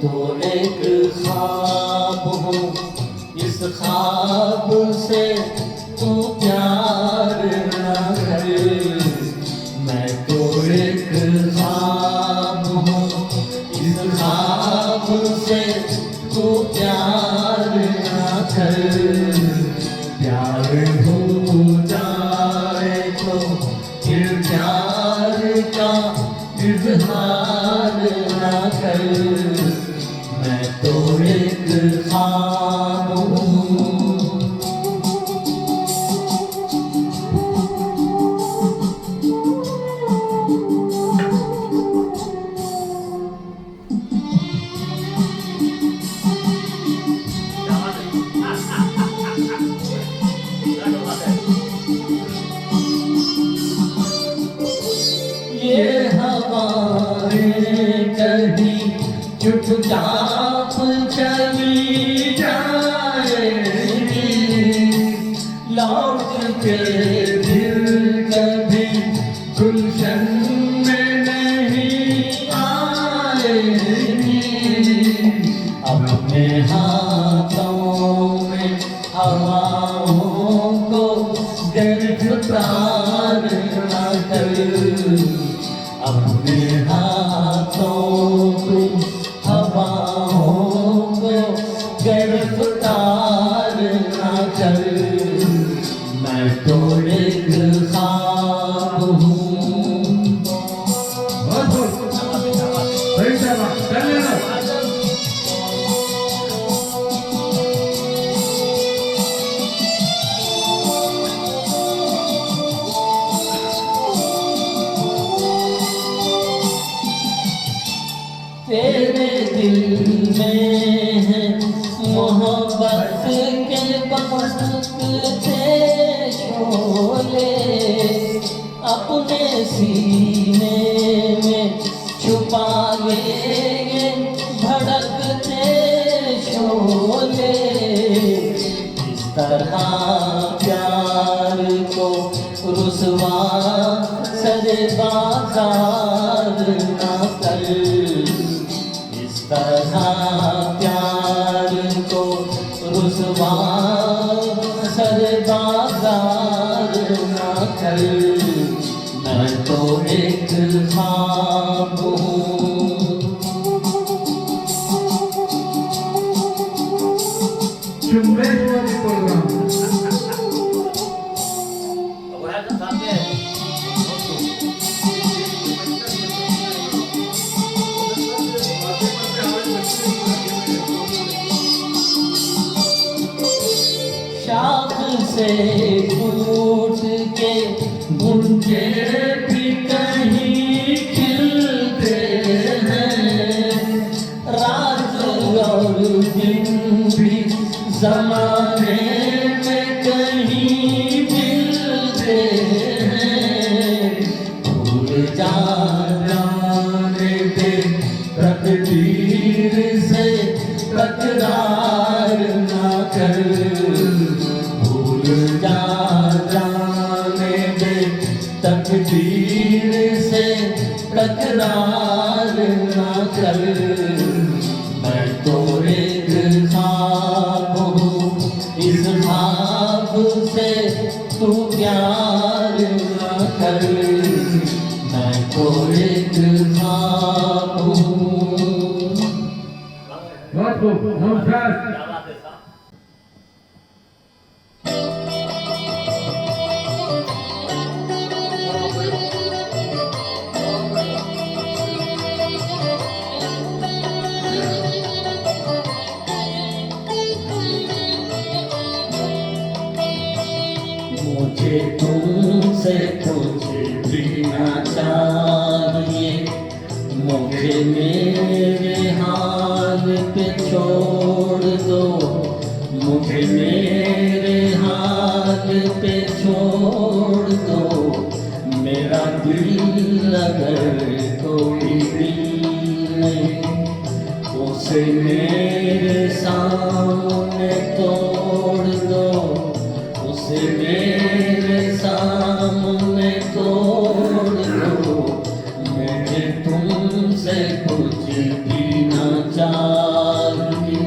तो एक ख्वाब हूँ इस ख्वाब से तू प्यार न कर मैं तो एक ख्वाब हूँ इस ख्वाब से तू प्यार न कर प्यार हो जाए तो फिर प्यार का इजहार न कर मैं तो एक ख्वाब हूँ ये हवाएं कभी चुपचाप चली जाएगी, लौट के फिर कभी गुलशन में नहीं आएगी। अपने हाथों में हवाओं को गिरफ्तार न कर, अपने हाथों को हवाओं को गिरफ्तार न कर। मैं तो एक ख्वाब हूँ। सही शाबाश, चल लेना। तेरे दिल में है मोहब्बत के बहकते शोले, अपने सीने में छुपा लेंगे भड़कते शोले। इस तरह प्यार को रुसवा सरे बाजार ना कर, इस तरह प्यार को रुसवा सरे बाजार ना कर। मैं तो एक ख्वाब हूँ। चुम्बेश्वरी प्रोग्राम। अब है तो सामने शाख से टूट के मुझे भी कहीं खिलते हैं, रात और दिन भी ज़माने में कहीं मिलते हैं। भूल जाने दे तकदीर से तकरार ना कर, भूल जाने दे तकदीर से तकरार ना कर। मैं तो एक ख्वाब हूँ, इस ख्वाब से तू प्यार ना कर। मैं तो एक ख्वाब हूँ। बहुत खूब, नमस्कार। क्या बात है साहब। मुझे तुमसे कुछ भी ना चाहिए, मुझे मेरे हाल पे छोड़ दो, मुझे मेरे हाल पे छोड़ दो। मेरा दिल अगर कोई दिल नहीं, उसे मेरे सामने तोड़ दो, उसे मेरे सामने तोड़ दो। मुझे तुमसे कुछ भी ना चाहिए।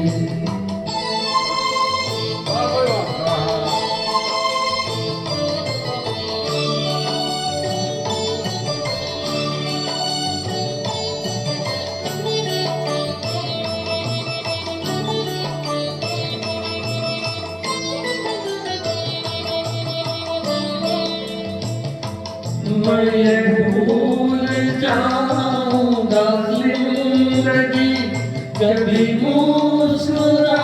मैं भूल जाऊंगा जिंदगी कभी मुस्कुराई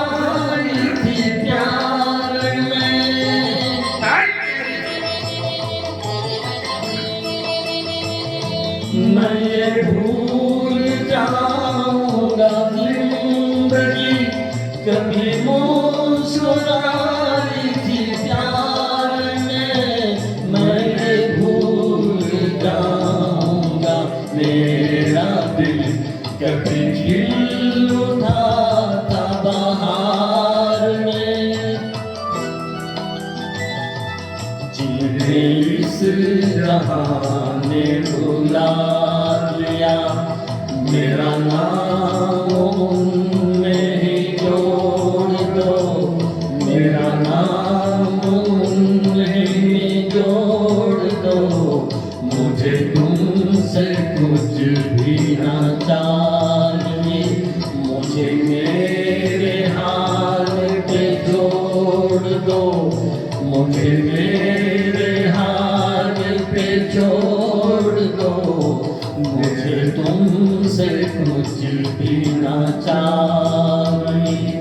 थी प्यार में। मैं भूल जाऊंगा जिंदगी कभी मुस्कुराई थी प्यार में। मैं भूल जाऊंगा मेरा दिल कभी खिल उठा था बहार में, जिन्हें इस जहां ने बुला लिया, मेरा नाम उनमें ही जोड़ दो, मेरा नाम उनमें ही जोड़ दो। मुझे तुमसे कुछ भी ना चाहिए, मुझे मेरे हाल पे जोड़ दो, मुझे मेरे हाल पे जोड़ दो। मुझे तुमसे कुछ भी ना चाहिए।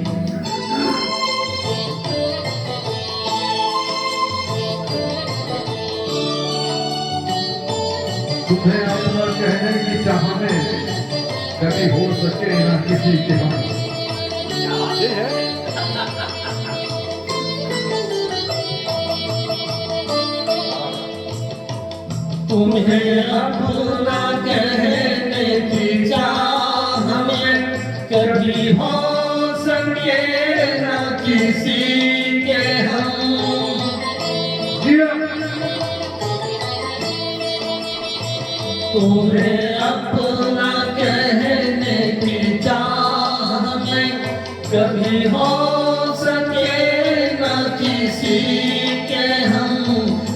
तुम्हें अपना कहने की चाह में कभी हो सके ना किसी के हम। तुम्हें अपना कहने की चाह में कभी हो सके ना किसी के हम। तुम्हें अपना कहने की चाह में कभी हो सके ना किसी के हम।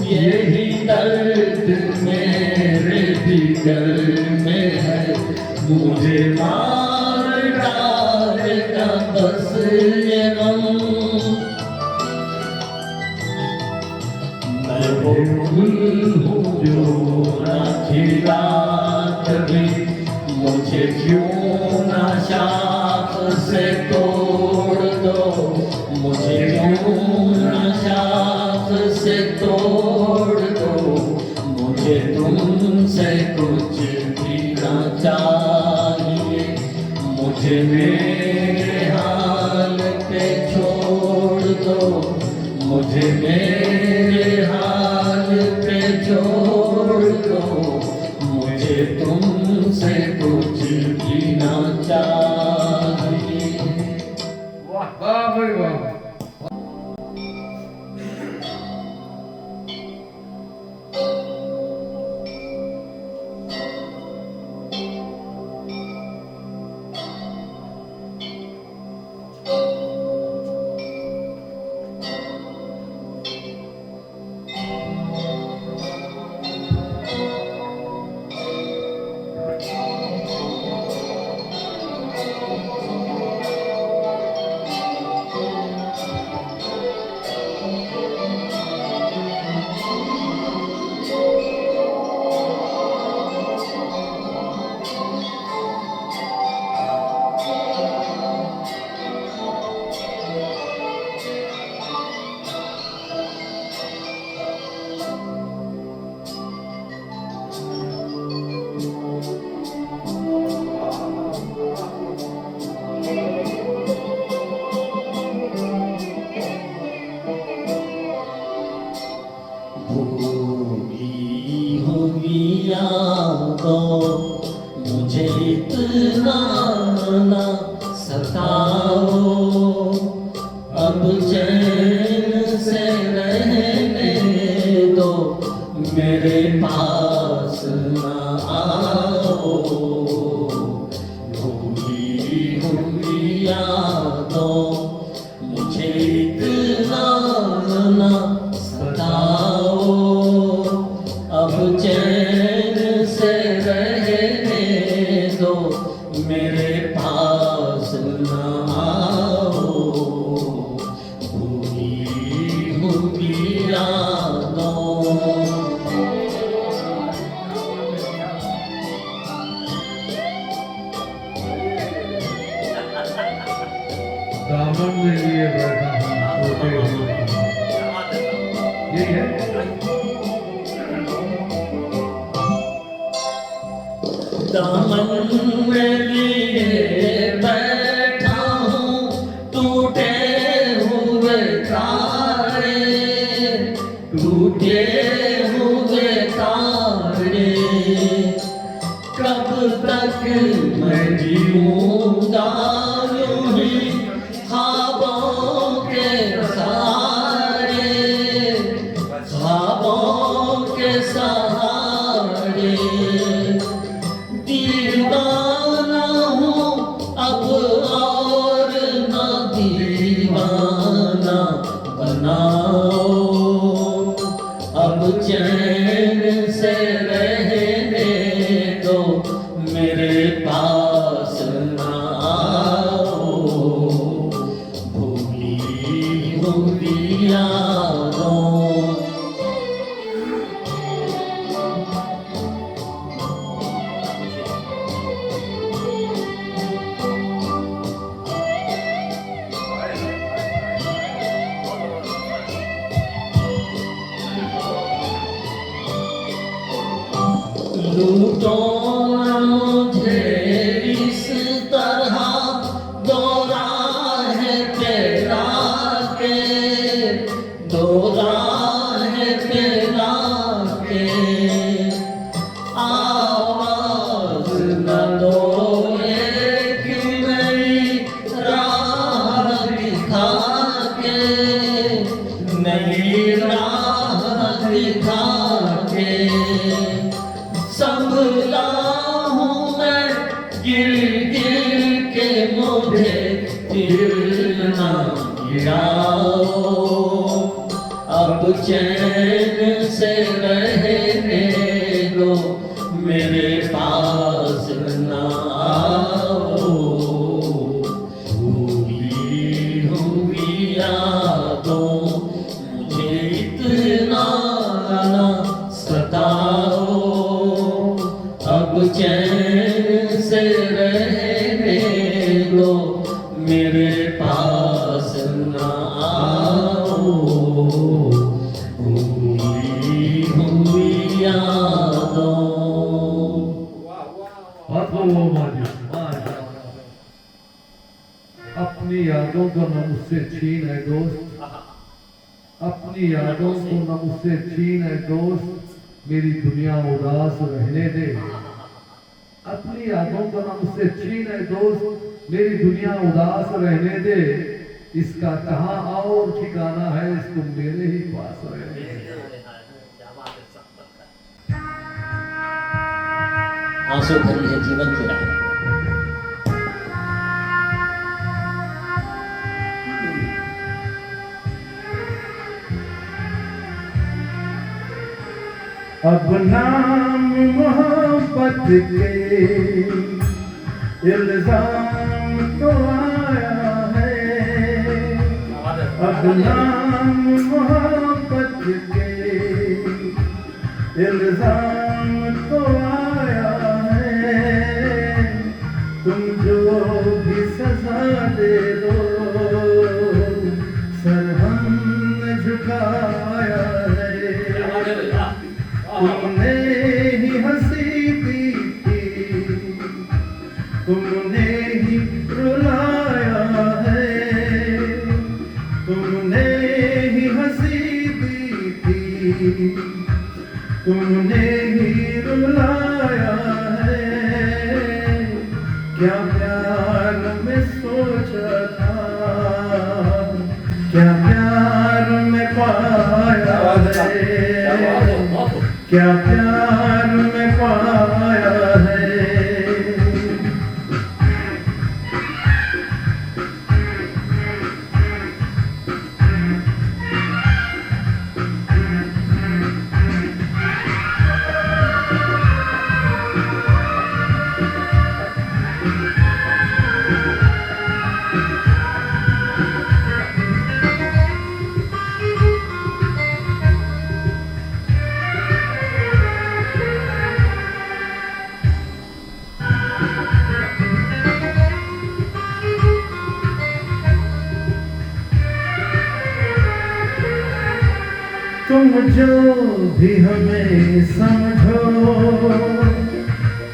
यही दर्द मेरे दिल में है, मुझे मार डालेगा बस ये गम। मैं वो फूल हूँ जो न खिला कभी, मुझे क्यों ना शाख से तोड़ दो, मुझे क्यों ना शाख से तोड़ दो। मुझे तुमसे कुछ भी ना चाहिए, मुझे मेरे हाल पे छोड़ दो, मुझे मेरे हाल पे छोड़ दो। मुझे तुमसे कुछ भी ना चाहिए। वाह वाह भाई वाह। मुझे इतना ना सताओ, अब चैन से रहने दो, मेरे पास ना आओ। भूली हुई यादों मुझे इतना ना सताओ, अब चैन से रहने दो, मेरे पास ना आओ। भूली हुई यादों दामन में लिए बैठा हूँ छोटे हुए। यही है दामन में लिए बैठा हूँ, टूटे हुए तारे, टूटे हुए तारे। कब तक मैं जीऊंगा यूं ही ख्वाबों के सहारे, ख्वाबों के सहारे। दीवाना हूँ अब और न दीवाना बनाओ, अब चैन से रहने दो मेरे पास ना आओ, भूली हुई यादों। लूटो न मुझे इस तरह दौरा है तेरा के, दौरा है तेरा के। आवाज न दो एक नई राह दिखा के, नई राह दिखा के। संभला हूँ मैं गिर गिर के, मुझे गिरना गिराओ, अब चैन से रहने दो मेरे पास ना आओ, भूली हुई यादों मुझे इतना ना सताओ, अब चैन से रहने दो मेरे पास ना आओ, भूली हुई यादों। अपनी यादों को न मुझसे छीन है दोस्त, अपनी यादों को न मुझसे छीन है दोस्त, मेरी दुनिया उदास रहने दे। अपनी यादों को न मुझसे छीन है दोस्त, मेरी दुनिया उदास रहने दे। इसका कहाँ और ठिकाना है, इसको मेरे ही पास रहने दे। आंसू भरी है जीवन की राह, अब नाम मोहब्बत के इल्जाम तो आया है, अब नाम मोहब्बत के इल्जाम तो आया है। तुम जो भी सजा दे दो, सर हमने झुकाया है। तुमने ही हंसी दी थी, तुमने ही रुलाया है, तुमने ही हंसी दी थी, तुमने ही रुलाया है। क्या प्यार में सोचा था, क्या प्यार में पाया है, क्या प्यार में पाया है। तुम जो भी हमें समझो,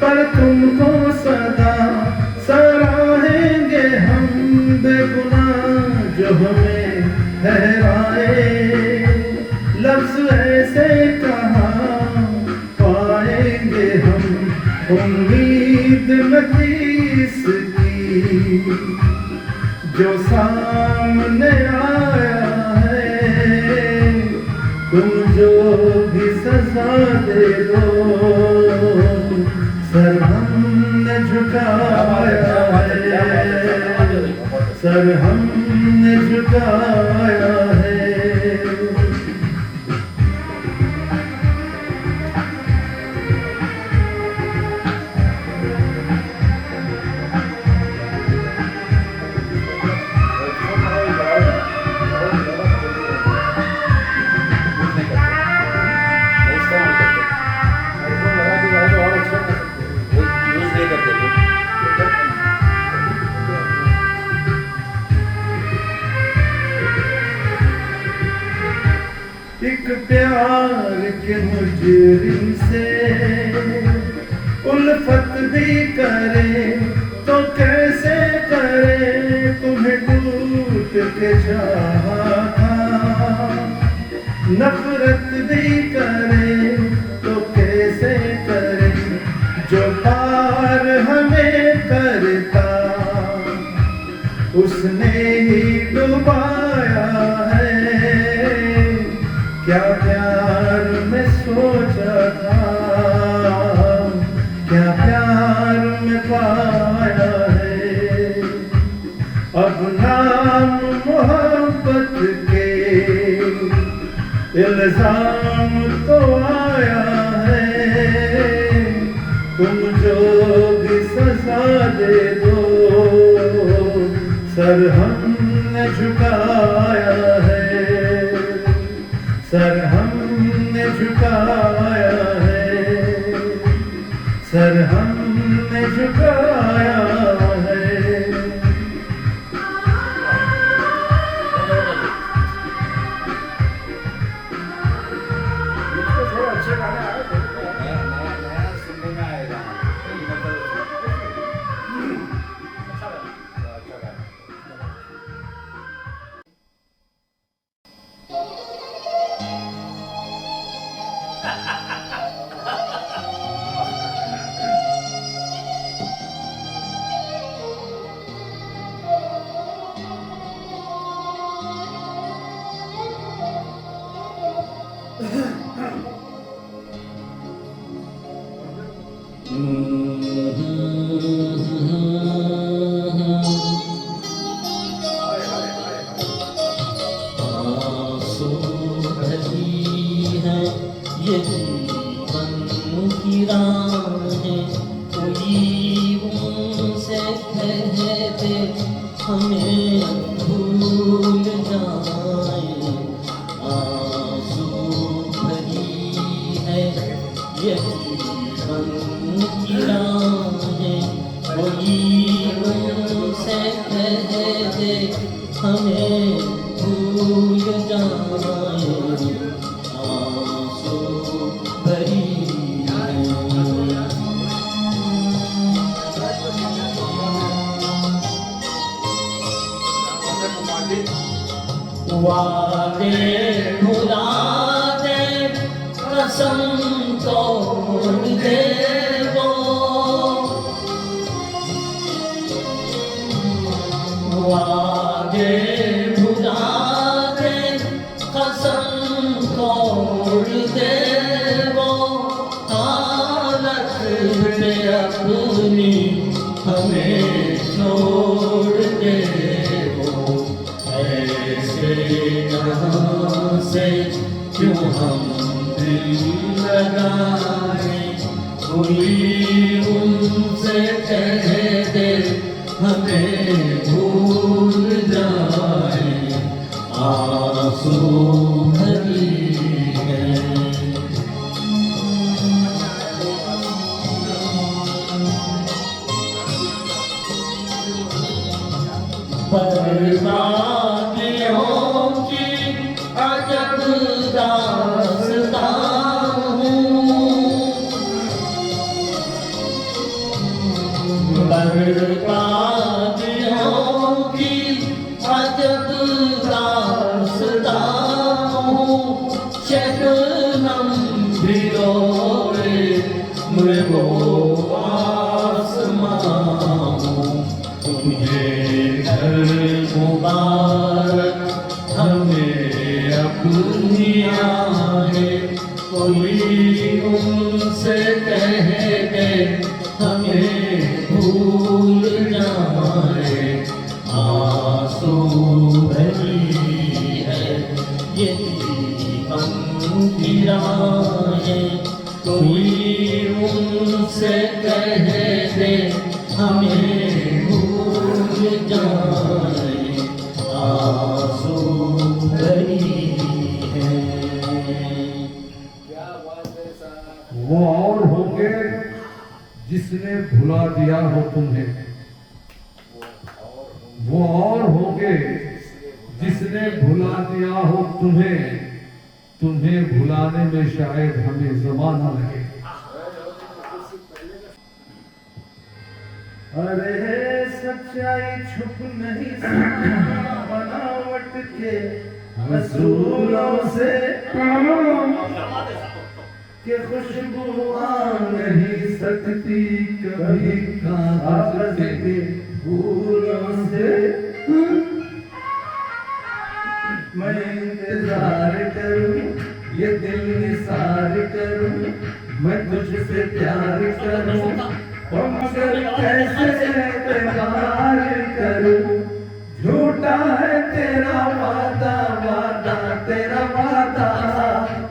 पर तुमको सदा सराहेंगे हम बेगुनाह जो हमें ठहराए। लफ्ज़ ऐसे कहाँ पाएंगे हम, होंगे उम्मीद नफीस की जो सामने आया है, तुम जो भी सजा दे दो, सर हमने झुकाया है, सर हमने झुकाया है। एक प्यार के मुजरिम से उल्फत भी करे तो कैसे करे, तुम्हें टूट के चाहा था। नफरत भी करे तो कैसे करे, जो पार हमें करता उसने ही डुबाया है। क्या प्यार में सोचा था, क्या प्यार में पाया है। अब नाम मोहब्बत के इल्जाम तो आया है, तुम जो भी सजा दे दो, सर हमने झुकाया है, सर हमने झुकाया है, सर हमने झुकाया है। थोड़ा अच्छे गाने आए थे, नया सुनने में आएगा। अच्छा गाना। आंसू भरी है ये जीवन की राहें, कोई उनसे कह दे हमें भूल जाए। आंसू भरी है ये जीवन की राहें, कोई उनसे कह दे हमें भूल जाए। आंसू भरी वादे भुला दे, कसम तोड़ दे वो, वादे भुला दे, कसम तोड़ दे वो, हालत में अपनी हमें छोड़ दे वो। ऐसे कहाँ से क्यों हम दिल लगाए, कोई उनसे कह दे हमें भूल जाए। आंसू भरी है बर्बादियों की अजब दास्तां हूँ, बर्बादियों की अजब दास्तां हूँ। शबनम भी रोए मैं वो मुबारक हमें अपनी आए, कोई उनसे कह दे हमें भूल जाए। आंसू भरी है यही उनकी राहें, कोई उनसे कह दे हमें भूल जाए। आंसू भरी है। वो और होंगे जिसने भुला दिया हो तुम्हें, वो और होंगे जिसने भुला दिया हो तुम्हें, तुम्हें भुलाने में शायद हमें जमाना लगे। अरे सच्चाई छुप नहीं बनावट के रसूलों से, के खुशबू आ नहीं सकती कभी कागज के फूलों से। मैं इंतजार करूं ये दिल निसार करूं, मैं तुझसे प्यार करूं मगर कैसे इकरार करूं। झूठा है तेरा वादा, वादा तेरा वादा,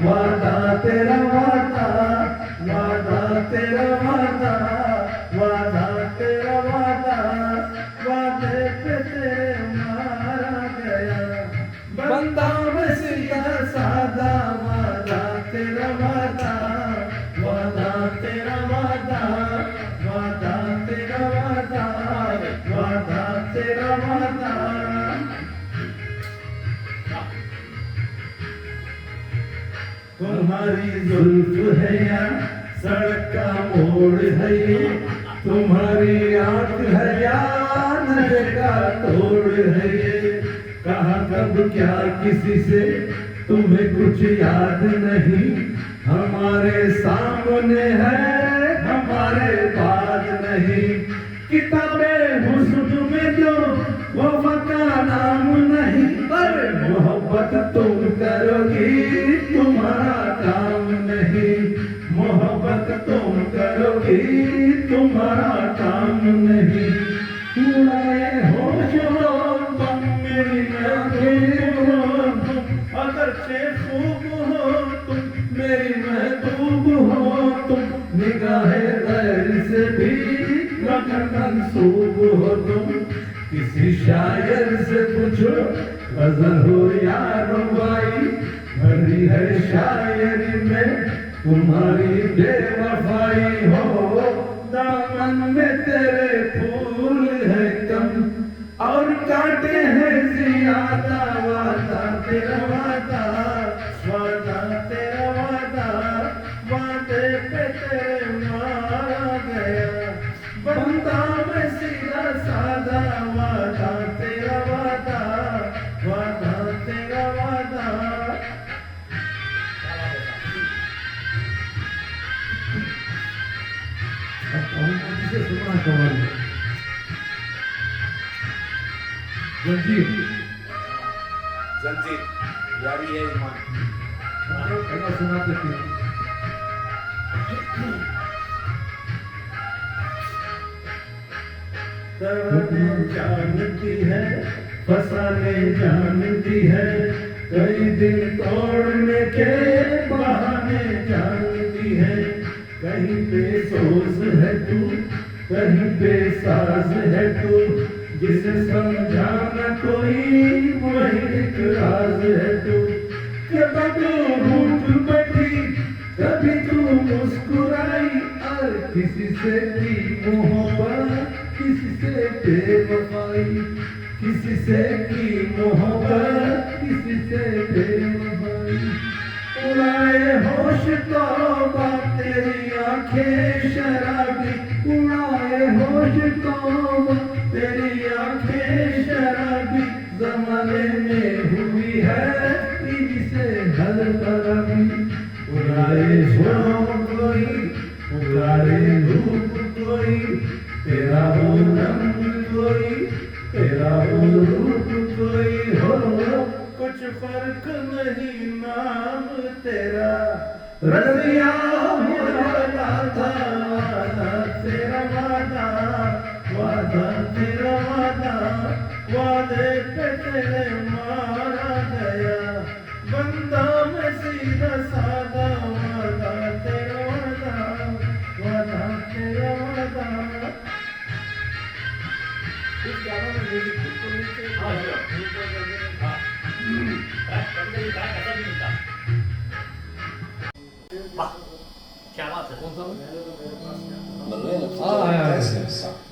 वादा तेरा वादा, वादा तेरा वादा, वादा तेरा वादा, वादे पे तेरे मारा गया बंदा मैं सीधा सादा। वादा तेरा वादा, वादा तेरा वादा, वादा तेरा वादा, वादा तेरा वादा। तुम्हारी जुल्फ है या सड़क का मोड़ है ये, तुम्हारी आंख है या नशे का तोड़ है ये। कहा कब क्या किसी से तुम्हें कुछ याद नहीं, हमारे सामने है हमारे बाद नहीं। किताबे हुस्न में जो वफा का नाम नहीं, पर मोहब्बत तुम करोगी तुम्हारा काम नहीं। मोहब्बत तुम करोगी तुम्हारा काम नहीं। उड़ाए होश हो तुम मेरी आंखें हो, अगर से खूब हो तुम मेरी महबूब हो तुम, निगाहे गैर से भी मगर मंसूब हो तुम। किसी शायर से पूछो गजल हो या रुबाई, भरी है शायरी में तुम्हारी बेवफाई हो। दामन में तेरे फूल है कम और कांटे हैं ज्यादा। वादा तेरा वादा, वादा तेरा वादा, वादे पे तेरे मारा गया बंदा मैं सीधा सादा। वादा तेरा वादा, वादा तेरा वादा। किसे सुनना कमाल है। जंजीर जंजीर यारी है ईमान। ऐसा सुनाते थे। तड़पने जानती है, फसाने जानती है, कई दिल तोड़ने के बहाने जानती है। कहीं बेसोस है तू, कहीं बेसाज है तू, जिसे समझाना कोई वही एक राज है तू। कभी तू रूठ बैठी, कभी तू मुस्कुराई, और किसी से की मोहब्बत किसी से बेवफाई, किसी से की मोहब्बत किसी से बेवफाई। उड़ाए होश तौबा तेरी आंखें शराबी, उड़ाए होश तौबा तेरी आंखें शराबी। जमाने में हुई है इनसे हर तरफी। उड़ाए शौक कोई, उड़ाए धूप कोई, तेरा वो रंग कोई, तेरा रूप कोई हो कुछ फर्क नहीं नाम तेरा रसिया वादा था वादा तेरा वादा वादा तेरा वादा वादे पे तेरे मारा गया बंदा मैं सीधा सादा वादा तेरा वादा वादा तेरा वादा। इस गाना में म्यूजिक बिल्कुल नहीं चाहिए। हाँ जी हाँ कभी कभी ट्रैक ऐसा भी मिलता वाह क्या बात है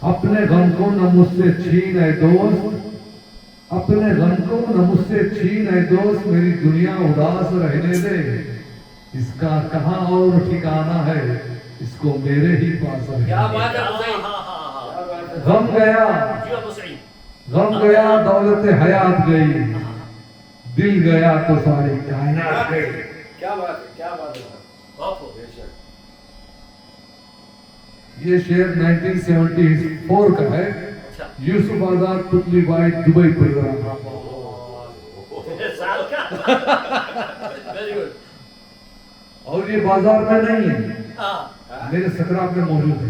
अपने गम को न मुझसे छीन है दोस्त, अपने गम को न मुझसे छीन है दोस्त, मेरी दुनिया उदास रहने दे, इसका कहाँ और ठिकाना है, इसको मेरे ही पास रहने क्या दे। बात है हुसैन? हाँ क्या बात है? गम गया, जी अबू सईद गम गया, दौलत हयात गई, दिल गया तो सारी कायनात गई। क्या बात है? क्या बात है? बापू बेशक। ये शेर 1974 का है। अच्छा यूसुफ आजाद पुतली बाई दुबई प्रोग्राम। साल का वेरी गुड और ये बाजार में नहीं है, हाँ मेरे सकरात में मौजूद है।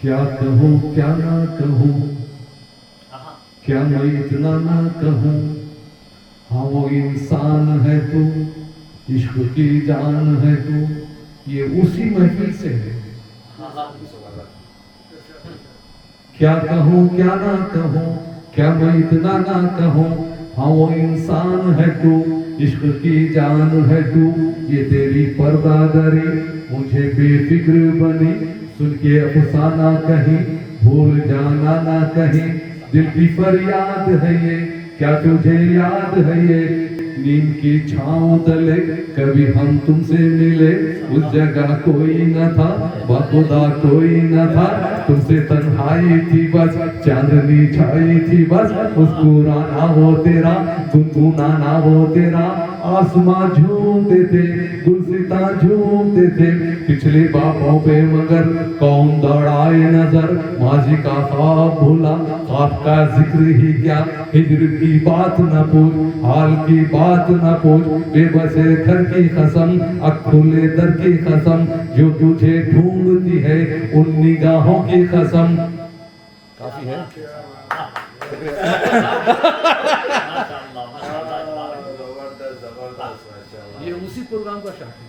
क्या कहूँ क्या ना कहूँ, हाँ क्या मैं इतना ना कहूँ, हाँ वो इंसान है तू, इश्क की जान है तू, ये उसी महफिल से है। क्या कहूँ क्या ना कहूँ, क्या मैं इतना ना कहूँ, हाँ वो इंसान है तू, इश्क की जान है तू, ये तेरी पर्दादरी मुझे बेफिक्र बनी, सुन के अफसाना कहीं भूल जाना ना कहीं, दिल की फरियाद है ये, क्या तुझे याद है ये, नींद की छाँव तले कभी हम तुमसे मिले, उस जगह कोई न था बखुदा कोई न था, तुमसे तन्हाई थी बस चांदनी छाई थी बस, मुस्कुराना वो तेरा गुनगुनाना वो तेरा, आसमां झूमते थे गुलसिता झूमते थे, पिछले बापों पे मगर कौन दौड़ाए नजर, माजी का ख्वाब भूला ख्वाब का जिक्र ही क्या, हिजर की बात न पूछ हाल की बात न पूछ, बेबसे घर की कसम अखुले दर की कसम, जो तुझे ढूंढती है उन निगाहों की कसम। काफी है। जबरदस्त जबरदस्त माशाल्लाह। ये उसी प्रोग्राम का शायद है।